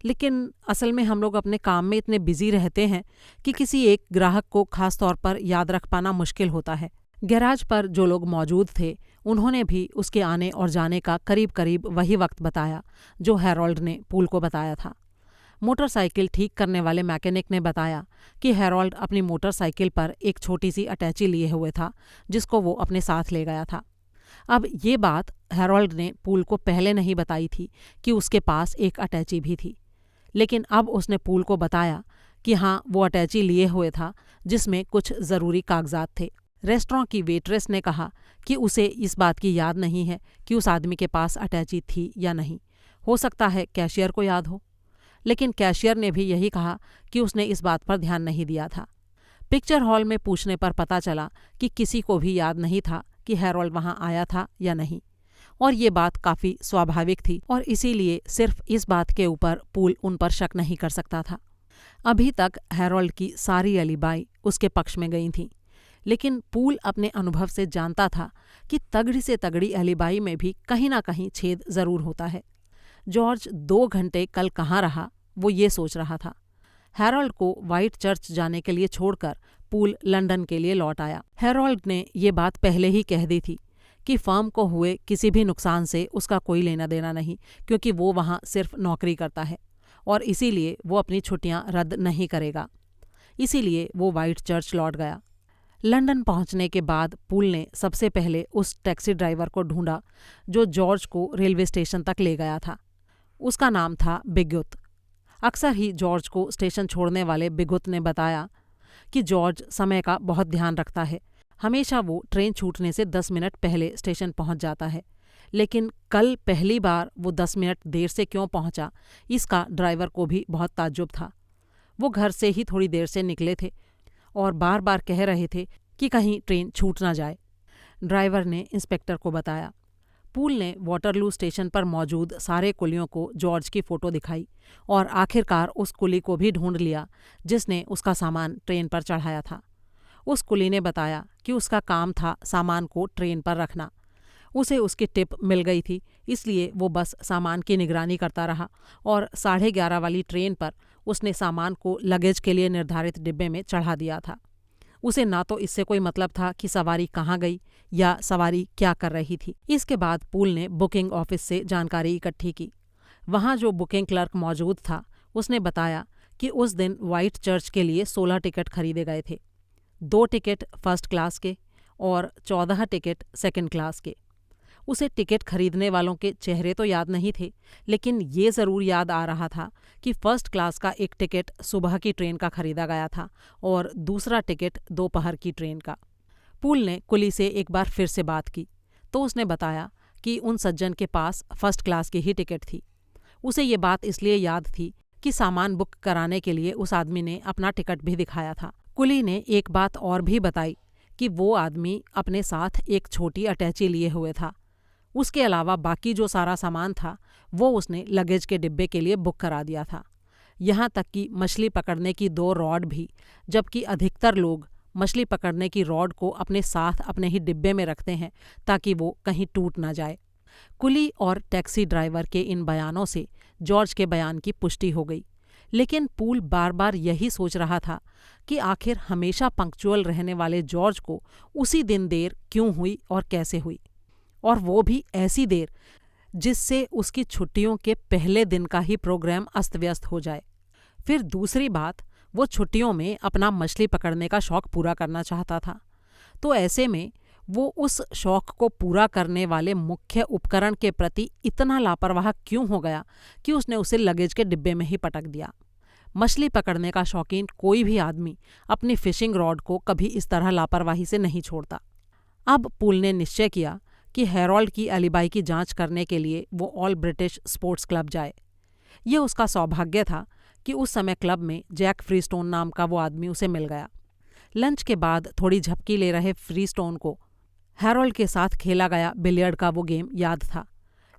लेकिन असल में हम लोग अपने काम में इतने बिजी रहते हैं कि किसी एक ग्राहक को खास तौर पर याद रख पाना मुश्किल होता है। गैराज पर जो लोग मौजूद थे उन्होंने भी उसके आने और जाने का करीब करीब वही वक्त बताया जो हैरोल्ड ने पूल को बताया था। मोटरसाइकिल ठीक करने वाले मैकेनिक ने बताया कि हैरोल्ड अपनी मोटरसाइकिल पर एक छोटी सी अटैची लिए हुए था, जिसको वो अपने साथ ले गया था। अब ये बात हैरोल्ड ने पूल को पहले नहीं बताई थी कि उसके पास एक अटैची भी थी, लेकिन अब उसने पूल को बताया कि हाँ, वो अटैची लिए हुए था जिसमें कुछ ज़रूरी कागजात थे। रेस्टोरेंट की वेट्रेस ने कहा कि उसे इस बात की याद नहीं है कि उस आदमी के पास अटैची थी या नहीं। हो सकता है कैशियर को याद हो, लेकिन कैशियर ने भी यही कहा कि उसने इस बात पर ध्यान नहीं दिया था। पिक्चर हॉल में पूछने पर पता चला कि किसी को भी याद नहीं था कि हैरोल्ड वहाँ आया था या नहीं, और ये बात काफ़ी स्वाभाविक थी और इसीलिए सिर्फ इस बात के ऊपर पूल उन पर शक नहीं कर सकता था। अभी तक हैरोल्ड की सारी एलिबाई उसके पक्ष में गई थीं, लेकिन पूल अपने अनुभव से जानता था कि तगड़ी से तगड़ी एलिबाई में भी कहीं ना कहीं छेद ज़रूर होता है। जॉर्ज 2 घंटे कल कहाँ रहा, वो ये सोच रहा था। हैरोल्ड को व्हाइट चर्च जाने के लिए छोड़कर पूल लंदन के लिए लौट आया। हैरोल्ड ने ये बात पहले ही कह दी थी कि फर्म को हुए किसी भी नुकसान से उसका कोई लेना देना नहीं, क्योंकि वो वहाँ सिर्फ नौकरी करता है और इसीलिए वो अपनी छुट्टियाँ रद्द नहीं करेगा। इसीलिए वो व्हाइट चर्च लौट गया। लंदन पहुंचने के बाद पूल ने सबसे पहले उस टैक्सी ड्राइवर को ढूंढा जो जॉर्ज को रेलवे स्टेशन तक ले गया था। उसका नाम था बिगुत। अक्सर ही जॉर्ज को स्टेशन छोड़ने वाले बिगुत ने बताया कि जॉर्ज समय का बहुत ध्यान रखता है। हमेशा वो ट्रेन छूटने से 10 मिनट पहले स्टेशन पहुंच जाता है, लेकिन कल पहली बार वो 10 मिनट देर से क्यों पहुंचा, इसका ड्राइवर को भी बहुत ताज्जुब था। वो घर से ही थोड़ी देर से निकले थे और बार बार कह रहे थे कि कहीं ट्रेन छूट ना जाए। ड्राइवर ने इंस्पेक्टर को बताया। पूल ने वाटरलू स्टेशन पर मौजूद सारे कुलियों को जॉर्ज की फ़ोटो दिखाई और आखिरकार उस कुली को भी ढूंढ लिया जिसने उसका सामान ट्रेन पर चढ़ाया था। उस कुली ने बताया कि उसका काम था सामान को ट्रेन पर रखना। उसे उसकी टिप मिल गई थी, इसलिए वो बस सामान की निगरानी करता रहा और 11:30 वाली ट्रेन पर उसने सामान को लगेज के लिए निर्धारित डिब्बे में चढ़ा दिया था। उसे ना तो इससे कोई मतलब था कि सवारी कहाँ गई या सवारी क्या कर रही थी। इसके बाद पूल ने बुकिंग ऑफिस से जानकारी इकट्ठी की। वहाँ जो बुकिंग क्लर्क मौजूद था उसने बताया कि उस दिन व्हाइट चर्च के लिए 16 टिकट खरीदे गए थे, 2 टिकट फर्स्ट क्लास के और 14 टिकट सेकंड क्लास के। उसे टिकट खरीदने वालों के चेहरे तो याद नहीं थे, लेकिन ये ज़रूर याद आ रहा था कि फर्स्ट क्लास का एक टिकट सुबह की ट्रेन का खरीदा गया था और दूसरा टिकट दोपहर की ट्रेन का। पूल ने कुली से एक बार फिर से बात की तो उसने बताया कि उन सज्जन के पास फर्स्ट क्लास की ही टिकट थी। उसे ये बात इसलिए याद थी कि सामान बुक कराने के लिए उस आदमी ने अपना टिकट भी दिखाया था। कुली ने एक बात और भी बताई कि वो आदमी अपने साथ एक छोटी अटैची लिए हुए था। उसके अलावा बाकी जो सारा सामान था वो उसने लगेज के डिब्बे के लिए बुक करा दिया था, यहाँ तक कि मछली पकड़ने की 2 रॉड भी, जबकि अधिकतर लोग मछली पकड़ने की रॉड को अपने साथ अपने ही डिब्बे में रखते हैं ताकि वो कहीं टूट ना जाए। कुली और टैक्सी ड्राइवर के इन बयानों से जॉर्ज के बयान की पुष्टि हो गई, लेकिन पूल बार बार यही सोच रहा था कि आखिर हमेशा पंक्चुअल रहने वाले जॉर्ज को उसी दिन देर क्यों हुई और कैसे हुई, और वो भी ऐसी देर जिससे उसकी छुट्टियों के पहले दिन का ही प्रोग्राम अस्त व्यस्त हो जाए। फिर दूसरी बात, वो छुट्टियों में अपना मछली पकड़ने का शौक़ पूरा करना चाहता था, तो ऐसे में वो उस शौक़ को पूरा करने वाले मुख्य उपकरण के प्रति इतना लापरवाह क्यों हो गया कि उसने उसे लगेज के डिब्बे में ही पटक दिया। मछली पकड़ने का शौकीन कोई भी आदमी अपनी फिशिंग रॉड को कभी इस तरह लापरवाही से नहीं छोड़ता। अब पूल ने निश्चय किया कि हैरोल्ड की एलिबाई की जांच करने के लिए वो ऑल ब्रिटिश स्पोर्ट्स क्लब जाए। ये उसका सौभाग्य था कि उस समय क्लब में जैक फ्रीस्टोन नाम का वो आदमी उसे मिल गया। लंच के बाद थोड़ी झपकी ले रहे फ्रीस्टोन को हैरोल्ड के साथ खेला गया बिलियर्ड का वो गेम याद था,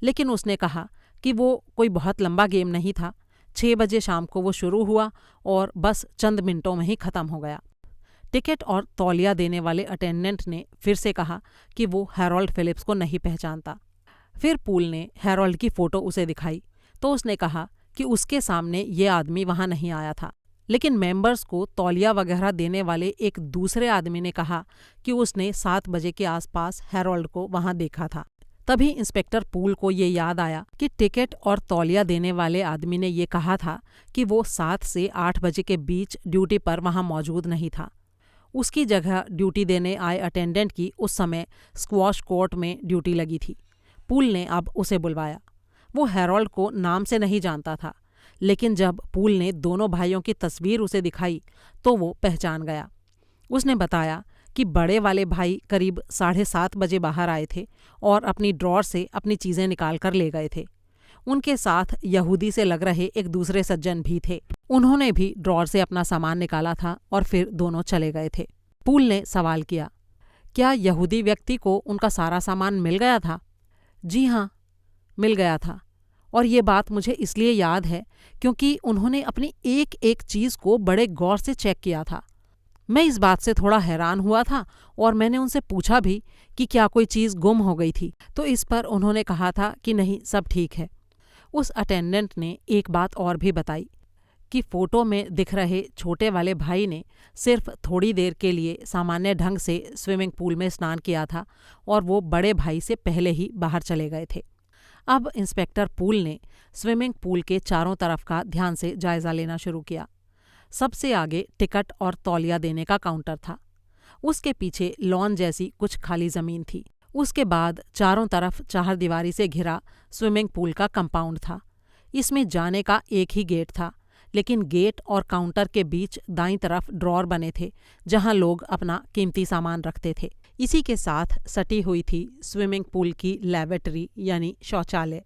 लेकिन उसने कहा कि वो कोई बहुत लंबा गेम नहीं था। 6 बजे शाम को वो शुरू हुआ और बस चंद मिनटों में ही ख़त्म हो गया। टिकट और तौलिया देने वाले अटेंडेंट ने फिर से कहा कि वो हैरोल्ड फिलिप्स को नहीं पहचानता। फिर पूल ने हैरोल्ड की फ़ोटो उसे दिखाई तो उसने कहा कि उसके सामने ये आदमी वहाँ नहीं आया था, लेकिन मेंबर्स को तौलिया वगैरह देने वाले एक दूसरे आदमी ने कहा कि उसने 7 बजे के आसपास हैरोल्ड को वहाँ देखा था। तभी इंस्पेक्टर पूल को ये याद आया कि टिकट और तौलिया देने वाले आदमी ने ये कहा था कि वो 7 से 8 बजे के बीच ड्यूटी पर वहाँ मौजूद नहीं था। उसकी जगह ड्यूटी देने आए अटेंडेंट की उस समय स्क्वॉश कोर्ट में ड्यूटी लगी थी। पूल ने अब उसे बुलवाया। वो हैरोल्ड को नाम से नहीं जानता था, लेकिन जब पूल ने दोनों भाइयों की तस्वीर उसे दिखाई तो वो पहचान गया। उसने बताया कि बड़े वाले भाई करीब 7:30 बजे बाहर आए थे और अपनी ड्रॉर से अपनी चीज़ें निकाल कर ले गए थे। उनके साथ यहूदी से लग रहे एक दूसरे सज्जन भी थे। उन्होंने भी ड्रॉर से अपना सामान निकाला था और फिर दोनों चले गए थे। पूल ने सवाल किया, क्या यहूदी व्यक्ति को उनका सारा सामान मिल गया था? जी हाँ, मिल गया था, और ये बात मुझे इसलिए याद है क्योंकि उन्होंने अपनी एक एक चीज़ को बड़े गौर से चेक किया था। मैं इस बात से थोड़ा हैरान हुआ था और मैंने उनसे पूछा भी कि क्या कोई चीज़ गुम हो गई थी, तो इस पर उन्होंने कहा था कि नहीं, सब ठीक है। उस अटेंडेंट ने एक बात और भी बताई कि फ़ोटो में दिख रहे छोटे वाले भाई ने सिर्फ थोड़ी देर के लिए सामान्य ढंग से स्विमिंग पूल में स्नान किया था और वो बड़े भाई से पहले ही बाहर चले गए थे। अब इंस्पेक्टर पूल ने स्विमिंग पूल के चारों तरफ का ध्यान से जायज़ा लेना शुरू किया। सबसे आगे टिकट और तौलिया देने का काउंटर था। उसके पीछे लॉन जैसी कुछ खाली ज़मीन थी। उसके बाद चारों तरफ चारदीवारी से घिरा स्विमिंग पूल का कंपाउंड था। इसमें जाने का एक ही गेट था, लेकिन गेट और काउंटर के बीच दाईं तरफ ड्रॉर बने थे जहां लोग अपना कीमती सामान रखते थे। इसी के साथ सटी हुई थी स्विमिंग पूल की लैवेटरी यानी शौचालय।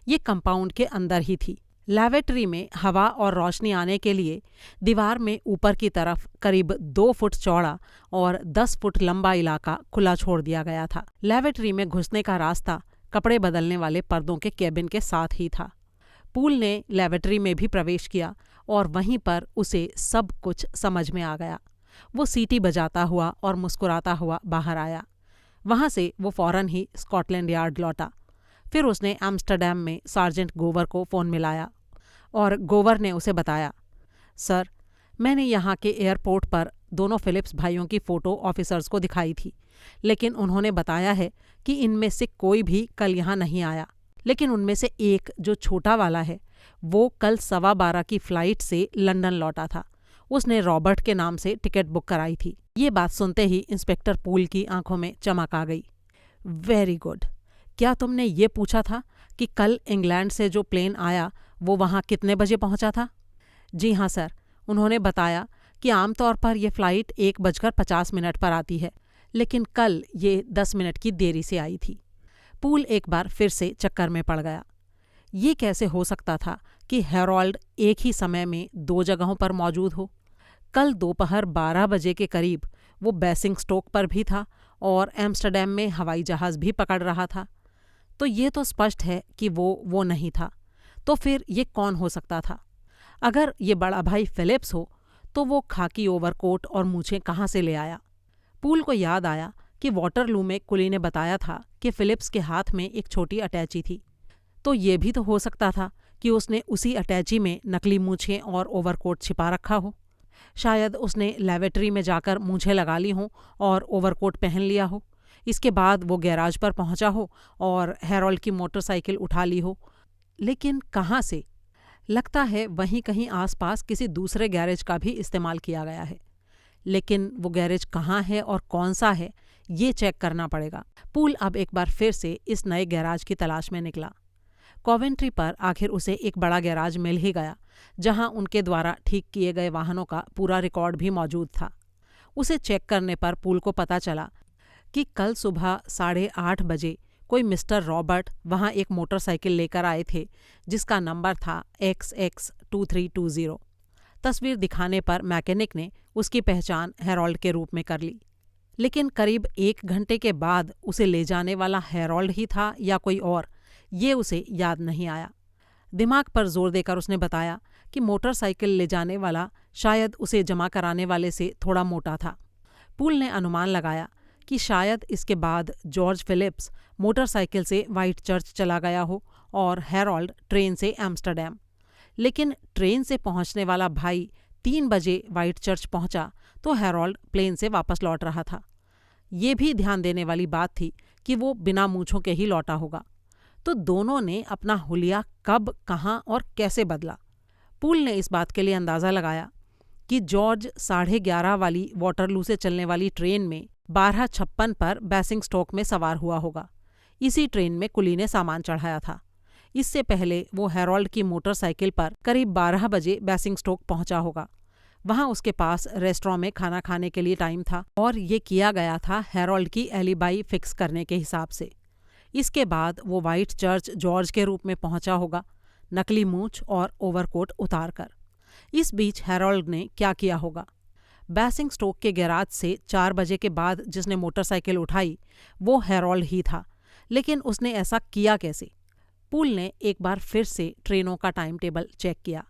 ये कंपाउंड के अंदर ही थी। लैवेटरी में हवा और रोशनी आने के लिए दीवार में ऊपर की तरफ करीब 2 फुट चौड़ा और 10 फुट लंबा इलाका खुला छोड़ दिया गया था। लैवेटरी में घुसने का रास्ता कपड़े बदलने वाले पर्दों के केबिन के साथ ही था। पूल ने लैवेटरी में भी प्रवेश किया और वहीं पर उसे सब कुछ समझ में आ गया। वो सीटी बजाता हुआ और मुस्कुराता हुआ बाहर आया। वहाँ से वो फौरन ही स्कॉटलैंड यार्ड लौटा। फिर उसने एम्स्टर्डम में सार्जेंट गोवर को फ़ोन मिलाया और गोवर ने उसे बताया, सर, मैंने यहाँ के एयरपोर्ट पर दोनों फिलिप्स भाइयों की फ़ोटो ऑफिसर्स को दिखाई थी, लेकिन उन्होंने बताया है कि इनमें से कोई भी कल यहाँ नहीं आया। लेकिन उनमें से एक जो छोटा वाला है वो कल 12:15 की फ़्लाइट से लंदन लौटा था। उसने रॉबर्ट के नाम से टिकट बुक कराई थी। ये बात सुनते ही इंस्पेक्टर पूल की आंखों में चमक आ गई। Very good. क्या तुमने ये पूछा था कि कल इंग्लैंड से जो प्लेन आया वो वहाँ कितने बजे पहुँचा था? जी हाँ सर, उन्होंने बताया कि आमतौर पर यह फ़्लाइट 1:50 पर आती है, लेकिन कल ये 10 मिनट की देरी से आई थी। पूल एक बार फिर से चक्कर में पड़ गया। ये कैसे हो सकता था कि हैरोल्ड एक ही समय में 2 जगहों पर मौजूद हो? कल दोपहर 12 बजे के करीब वो बेसिंगस्टोक पर भी था और एम्स्टर्डम में हवाई जहाज़ भी पकड़ रहा था। तो ये तो स्पष्ट है कि वो नहीं था। तो फिर ये कौन हो सकता था? अगर ये बड़ा भाई फिलिप्स हो तो वो खाकी ओवरकोट और मूछें कहाँ से ले आया? पूल को याद आया कि वाटरलू में कुली ने बताया था कि फिलिप्स के हाथ में एक छोटी अटैची थी। तो ये भी तो हो सकता था कि उसने उसी अटैची में नकली मूछें और ओवरकोट छिपा रखा हो। शायद उसने लैवेटरी में जाकर मूछें लगा ली हों और ओवरकोट पहन लिया हो। इसके बाद वो गैराज पर पहुंचा हो और हैरोल्ड की मोटरसाइकिल उठा ली हो। लेकिन कहाँ से? लगता है वहीं कहीं आसपास किसी दूसरे गैरेज का भी इस्तेमाल किया गया है, लेकिन वो गैरेज कहाँ है और कौन सा है ये चेक करना पड़ेगा। पूल अब एक बार फिर से इस नए गैराज की तलाश में निकला। कॉवेंट्री पर आखिर उसे एक बड़ा गैराज मिल ही गया, जहां उनके द्वारा ठीक किए गए वाहनों का पूरा रिकॉर्ड भी मौजूद था। उसे चेक करने पर पूल को पता चला कि कल सुबह 8:30 बजे कोई मिस्टर रॉबर्ट वहां एक मोटरसाइकिल लेकर आए थे, जिसका नंबर था XX2320। तस्वीर दिखाने पर मैकेनिक ने उसकी पहचान हैरोल्ड के रूप में कर ली, लेकिन करीब 1 घंटे के बाद उसे ले जाने वाला हैरोल्ड ही था या कोई और, ये उसे याद नहीं आया। दिमाग पर जोर देकर उसने बताया कि मोटरसाइकिल ले जाने वाला शायद उसे जमा कराने वाले से थोड़ा मोटा था। पूल ने अनुमान लगाया कि शायद इसके बाद जॉर्ज फिलिप्स मोटरसाइकिल से व्हाइट चर्च चला गया हो और हैरोल्ड ट्रेन से एम्स्टर्डम। लेकिन ट्रेन से पहुंचने वाला भाई 3 बजे व्हाइट चर्च पहुंचा तो हैरोल्ड प्लेन से वापस लौट रहा था। ये भी ध्यान देने वाली बात थी कि वो बिना मूंछों के ही लौटा होगा। तो दोनों ने अपना हुलिया कब, कहाँ और कैसे बदला? पूल ने इस बात के लिए अंदाज़ा लगाया कि जॉर्ज 11:30 वाली वाटरलू से चलने वाली ट्रेन में 12:56 पर बेसिंगस्टॉक में सवार हुआ होगा। इसी ट्रेन में कुली ने सामान चढ़ाया था। इससे पहले वो हैरोल्ड की मोटरसाइकिल पर करीब 12 बजे बेसिंगस्टॉक पहुंचा होगा। वहां उसके पास रेस्टोरेंट में खाना खाने के लिए टाइम था और ये किया गया था हैरोल्ड की एलिबाई फिक्स करने के हिसाब से। इसके बाद वो व्हाइट चर्च जॉर्ज के रूप में पहुंचा होगा, नकली मूंछ और ओवरकोट उतार कर। इस बीच हैरोल्ड ने क्या किया होगा? बेसिंगस्टॉक के गैराज से 4 बजे के बाद जिसने मोटरसाइकिल उठाई वो हैरोल्ड ही था, लेकिन उसने ऐसा किया कैसे? पूल ने एक बार फिर से ट्रेनों का टाइम टेबल चेक किया।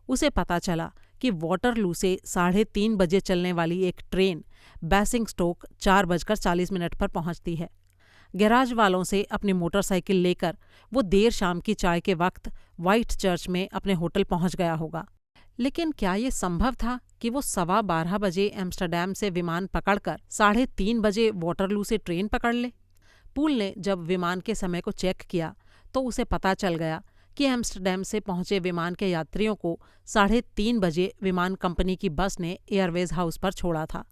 उसे पता चला कि वाटरलू से 3:30 बजे चलने वाली एक ट्रेन बेसिंगस्टॉक 4:40 पर पहुंचती है। गैराज वालों से अपनी मोटरसाइकिल लेकर वो देर शाम की चाय के वक्त व्हाइट चर्च में अपने होटल पहुंच गया होगा। लेकिन क्या ये संभव था कि वो 12:15 बजे एम्स्टर्डम से विमान पकड़कर 3:30 बजे वाटरलू से ट्रेन पकड़ ले? पूल ने जब विमान के समय को चेक किया तो उसे पता चल गया कि एम्स्टर्डम से पहुंचे विमान के यात्रियों को 3:30 बजे विमान कंपनी की बस ने एयरवेज हाउस पर छोड़ा था।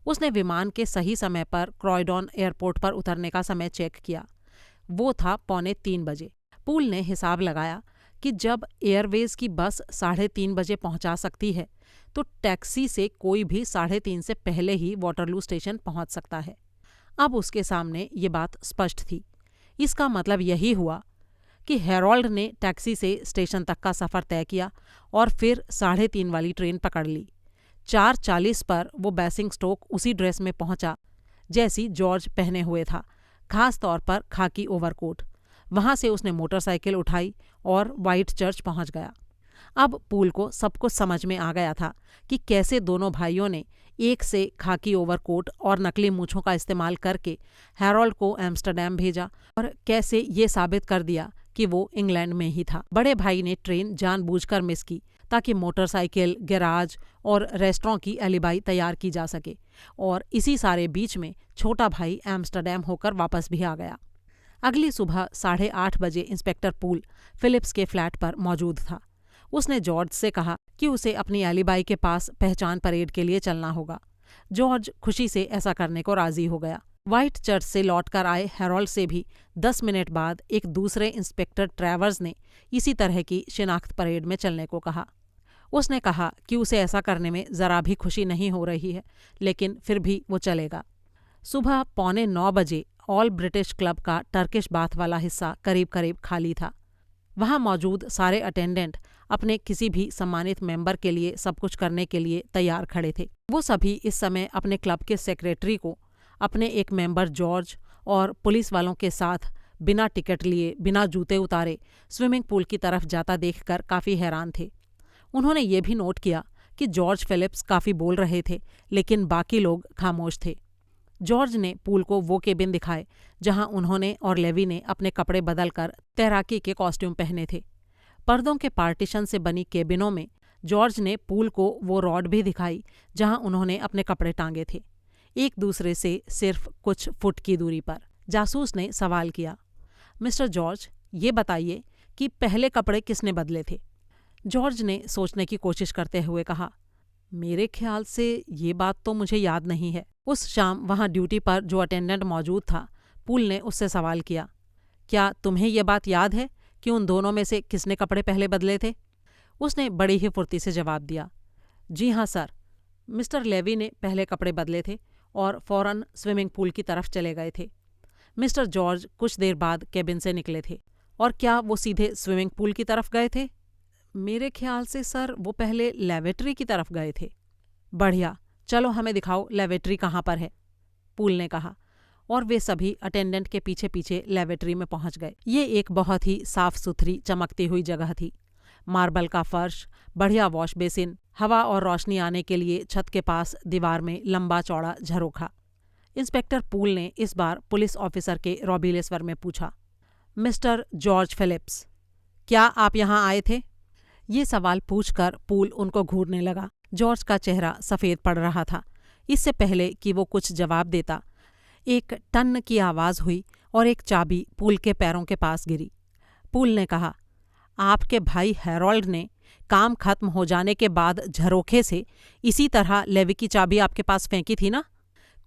उसने विमान के सही समय पर क्रॉयडॉन एयरपोर्ट पर उतरने का समय चेक किया। वो था 2:45 बजे। पूल ने हिसाब लगाया कि जब एयरवेज की बस 3:30 बजे पहुंचा सकती है तो टैक्सी से कोई भी 3:30 से पहले ही वाटरलू स्टेशन पहुंच सकता है। अब उसके सामने ये बात स्पष्ट थी। इसका मतलब यही हुआ कि हैरोल्ड ने टैक्सी से स्टेशन तक का सफ़र तय किया और फिर 3:30 वाली ट्रेन पकड़ ली। 4:40 पर वो बेसिंगस्टॉक उसी ड्रेस में पहुंचा जैसी जॉर्ज पहने हुए था, खास तौर पर खाकी ओवरकोट। वहां से उसने मोटरसाइकिल उठाई और व्हाइट चर्च पहुंच गया। अब पूल को सब कुछ समझ में आ गया था कि कैसे दोनों भाइयों ने एक से खाकी ओवरकोट और नकली मूंछों का इस्तेमाल करके हैरोल्ड को एम्स्टर्डम भेजा और कैसे ये साबित कर दिया कि वो इंग्लैंड में ही था। बड़े भाई ने ट्रेन जानबूझकर मिस की ताकि मोटरसाइकिल, गैराज और रेस्टोरेंट की एलिबाई तैयार की जा सके, और इसी सारे बीच में छोटा भाई एम्स्टर्डम होकर वापस भी आ गया। अगली सुबह 8:30 बजे इंस्पेक्टर पूल फिलिप्स के फ्लैट पर मौजूद था। उसने जॉर्ज से कहा कि उसे अपनी एलिबाई के पास पहचान परेड के लिए चलना होगा। जॉर्ज खुशी से ऐसा करने को राजी हो गया। व्हाइट चर्च से लौटकर आए हैरोल्ड से भी 10 मिनट बाद एक दूसरे इंस्पेक्टर ट्रैवर्स ने इसी तरह की शिनाख्त परेड में चलने को कहा। उसने कहा कि उसे ऐसा करने में ज़रा भी खुशी नहीं हो रही है, लेकिन फिर भी वो चलेगा। सुबह 8:45 बजे ऑल ब्रिटिश क्लब का टर्किश बाथ वाला हिस्सा करीब करीब खाली था। वहाँ मौजूद सारे अटेंडेंट अपने किसी भी सम्मानित मेंबर के लिए सब कुछ करने के लिए तैयार खड़े थे। वो सभी इस समय अपने क्लब के सेक्रेटरी को, अपने एक मेंबर जॉर्ज और पुलिस वालों के साथ बिना टिकट लिए, बिना जूते उतारे स्विमिंग पूल की तरफ जाता देखकर काफ़ी हैरान थे। उन्होंने ये भी नोट किया कि जॉर्ज फिलिप्स काफ़ी बोल रहे थे, लेकिन बाकी लोग खामोश थे। जॉर्ज ने पूल को वो केबिन दिखाए जहां उन्होंने और लेवी ने अपने कपड़े बदलकर तैराकी के कॉस्ट्यूम पहने थे। पर्दों के पार्टीशन से बनी केबिनों में जॉर्ज ने पूल को वो रॉड भी दिखाई जहां उन्होंने अपने कपड़े टांगे थे, एक दूसरे से सिर्फ कुछ फुट की दूरी पर। जासूस ने सवाल किया, मिस्टर जॉर्ज, ये बताइए कि पहले कपड़े किसने बदले थे? जॉर्ज ने सोचने की कोशिश करते हुए कहा, मेरे ख्याल से ये बात तो मुझे याद नहीं है। उस शाम वहाँ ड्यूटी पर जो अटेंडेंट मौजूद था, पूल ने उससे सवाल किया, क्या तुम्हें ये बात याद है कि उन दोनों में से किसने कपड़े पहले बदले थे? उसने बड़ी ही फुर्ती से जवाब दिया, जी हाँ सर। मिस्टर लेवी ने पहले कपड़े बदले थे और फौरन स्विमिंग पूल की तरफ चले गए थे। मिस्टर जॉर्ज कुछ देर बाद केबिन से निकले थे। और क्या वो सीधे स्विमिंग पूल की तरफ गए थे? मेरे ख्याल से सर वो पहले लेवेट्री की तरफ गए थे। बढ़िया, चलो हमें दिखाओ लेवेट्री कहाँ पर है, पूल ने कहा। और वे सभी अटेंडेंट के पीछे पीछे लेवेट्री में पहुंच गए। ये एक बहुत ही साफ सुथरी चमकती हुई जगह थी। मार्बल का फर्श, बढ़िया वॉश बेसिन, हवा और रोशनी आने के लिए छत के पास दीवार में लंबा चौड़ा झरोखा। इंस्पेक्टर पूल ने इस बार पुलिस ऑफिसर के रोबीले स्वर में पूछा, मिस्टर जॉर्ज फिलिप्स, क्या आप यहाँ आए थे? ये सवाल पूछकर पूल उनको घूरने लगा। जॉर्ज का चेहरा सफ़ेद पड़ रहा था। इससे पहले कि वो कुछ जवाब देता, एक टन की आवाज़ हुई और एक चाबी पूल के पैरों के पास गिरी। पूल ने कहा, आपके भाई हैरोल्ड ने काम खत्म हो जाने के बाद झरोखे से इसी तरह लेवी की चाबी आपके पास फेंकी थी ना?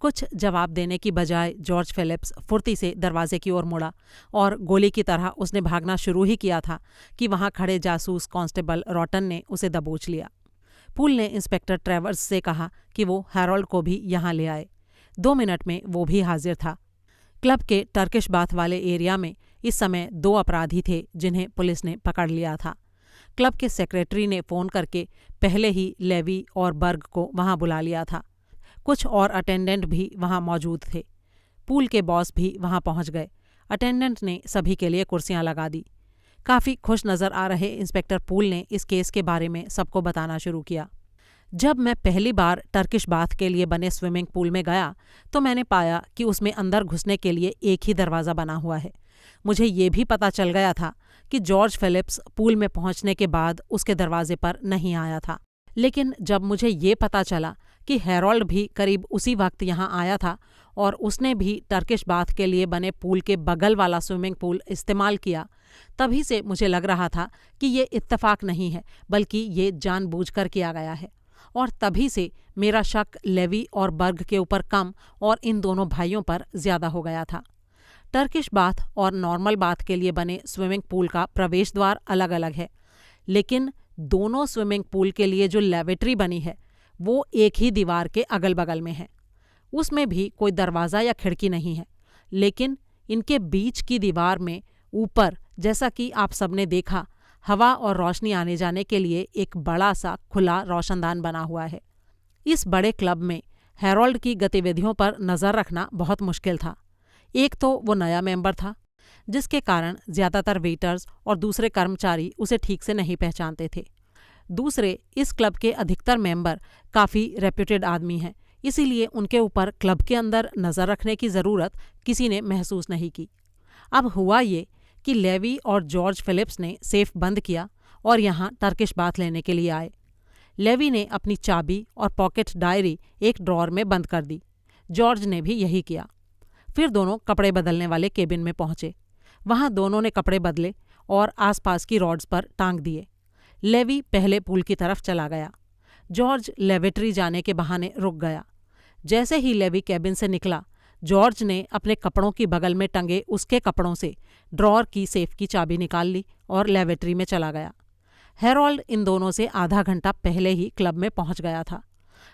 कुछ जवाब देने की बजाय जॉर्ज फिलिप्स फुर्ती से दरवाजे की ओर मुड़ा और गोली की तरह उसने भागना शुरू ही किया था कि वहां खड़े जासूस कांस्टेबल रॉटन ने उसे दबोच लिया। पूल ने इंस्पेक्टर ट्रेवर्स से कहा कि वो हैरोल्ड को भी यहाँ ले आए। 2 मिनट में वो भी हाजिर था। क्लब के टर्किश बाथ वाले एरिया में इस समय 2 अपराधी थे जिन्हें पुलिस ने पकड़ लिया था। क्लब के सेक्रेटरी ने फ़ोन करके पहले ही लेवी और बर्ग को वहां बुला लिया था। कुछ और अटेंडेंट भी वहां मौजूद थे। पूल के बॉस भी वहां पहुंच गए। अटेंडेंट ने सभी के लिए कुर्सियां लगा दी। काफ़ी खुश नज़र आ रहे इंस्पेक्टर पूल ने इस केस के बारे में सबको बताना शुरू किया। जब मैं पहली बार टर्किश बाथ के लिए बने स्विमिंग पूल में गया तो मैंने पाया कि उसमें अंदर घुसने के लिए एक ही दरवाज़ा बना हुआ है। मुझे ये भी पता चल गया था कि जॉर्ज फिलिप्स पूल में पहुंचने के बाद उसके दरवाजे पर नहीं आया था। लेकिन जब मुझे ये पता चला कि हैरोल्ड भी करीब उसी वक्त यहाँ आया था और उसने भी टर्किश बाथ के लिए बने पूल के बगल वाला स्विमिंग पूल इस्तेमाल किया, तभी से मुझे लग रहा था कि ये इत्तेफाक नहीं है बल्कि ये जानबूझकर किया गया है। और तभी से मेरा शक लेवी और बर्ग के ऊपर कम और इन दोनों भाइयों पर ज़्यादा हो गया था। टर्किश बाथ और नॉर्मल बाथ के लिए बने स्विमिंग पूल का प्रवेश द्वार अलग अलग है, लेकिन दोनों स्विमिंग पूल के लिए जो लेवेट्री बनी है वो एक ही दीवार के अगल बगल में है। उसमें भी कोई दरवाज़ा या खिड़की नहीं है, लेकिन इनके बीच की दीवार में ऊपर, जैसा कि आप सबने देखा, हवा और रोशनी आने जाने के लिए एक बड़ा सा खुला रोशनदान बना हुआ है। इस बड़े क्लब में हैरोल्ड की गतिविधियों पर नज़र रखना बहुत मुश्किल था। एक तो वो नया मेंबर था, जिसके कारण ज़्यादातर वेटर्स और दूसरे कर्मचारी उसे ठीक से नहीं पहचानते थे। दूसरे, इस क्लब के अधिकतर मेंबर काफ़ी रेप्यूटेड आदमी हैं, इसीलिए उनके ऊपर क्लब के अंदर नज़र रखने की ज़रूरत किसी ने महसूस नहीं की। अब हुआ ये कि लेवी और जॉर्ज फिलिप्स ने सेफ बंद किया और यहाँ टर्किश बाथ लेने के लिए आए। लेवी ने अपनी चाबी और पॉकेट डायरी एक ड्रॉअर में बंद कर दी। जॉर्ज ने भी यही किया। फिर दोनों कपड़े बदलने वाले केबिन में पहुंचे। वहां दोनों ने कपड़े बदले और आसपास की रॉड्स पर टांग दिए। लेवी पहले पूल की तरफ चला गया। जॉर्ज लेवेट्री जाने के बहाने रुक गया। जैसे ही लेवी केबिन से निकला, जॉर्ज ने अपने कपड़ों की बगल में टंगे उसके कपड़ों से ड्रॉअर की सेफ की चाबी निकाल ली और लेवेट्री में चला गया। हैरोल्ड इन दोनों से आधा घंटा पहले ही क्लब में पहुंच गया था।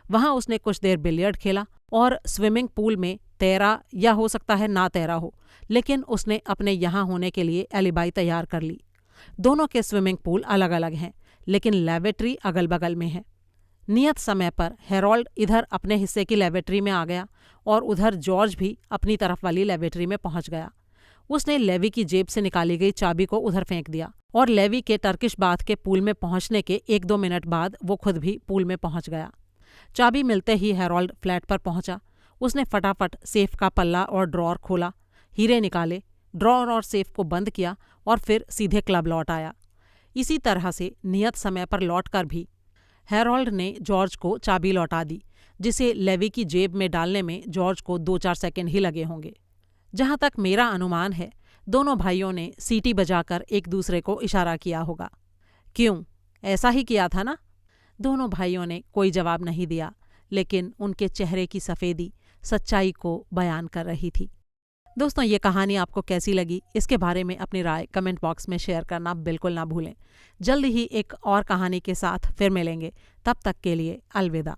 वहां उसने कुछ देर बिलियर्ड खेला और स्विमिंग पूल में तैरा, या हो सकता है ना तैरा हो, लेकिन उसने अपने यहाँ होने के लिए एलिबाई तैयार कर ली। दोनों के स्विमिंग पूल अलग अलग हैं, लेकिन लेवेट्री अगल बगल में है। नियत समय पर हैरोल्ड इधर अपने हिस्से की लेवेट्री में आ गया और उधर जॉर्ज भी अपनी तरफ वाली लेवेट्री में पहुंच गया। उसने लेवी की जेब से निकाली गई चाबी को उधर फेंक दिया और लेवी के टर्किश बाथ के पूल में पहुंचने के 1-2 मिनट बाद वो खुद भी पूल में पहुंच गया। चाबी मिलते ही हैरोल्ड फ्लैट पर पहुंचा। उसने फटाफट सेफ का पल्ला और ड्रॉअर खोला, हीरे निकाले, ड्रॉअर और सेफ को बंद किया और फिर सीधे क्लब लौट आया। इसी तरह से नियत समय पर लौटकर भी हैरोल्ड ने जॉर्ज को चाबी लौटा दी, जिसे लेवी की जेब में डालने में जॉर्ज को 2-4 सेकंड ही लगे होंगे। जहां तक मेरा अनुमान है, दोनों भाइयों ने सीटी बजाकर एक दूसरे को इशारा किया होगा। क्यों, ऐसा ही किया था ना? दोनों भाइयों ने कोई जवाब नहीं दिया, लेकिन उनके चेहरे की सफ़ेदी सच्चाई को बयान कर रही थी। दोस्तों, ये कहानी आपको कैसी लगी, इसके बारे में अपनी राय कमेंट बॉक्स में शेयर करना बिल्कुल ना भूलें। जल्द ही एक और कहानी के साथ फिर मिलेंगे। तब तक के लिए अलविदा।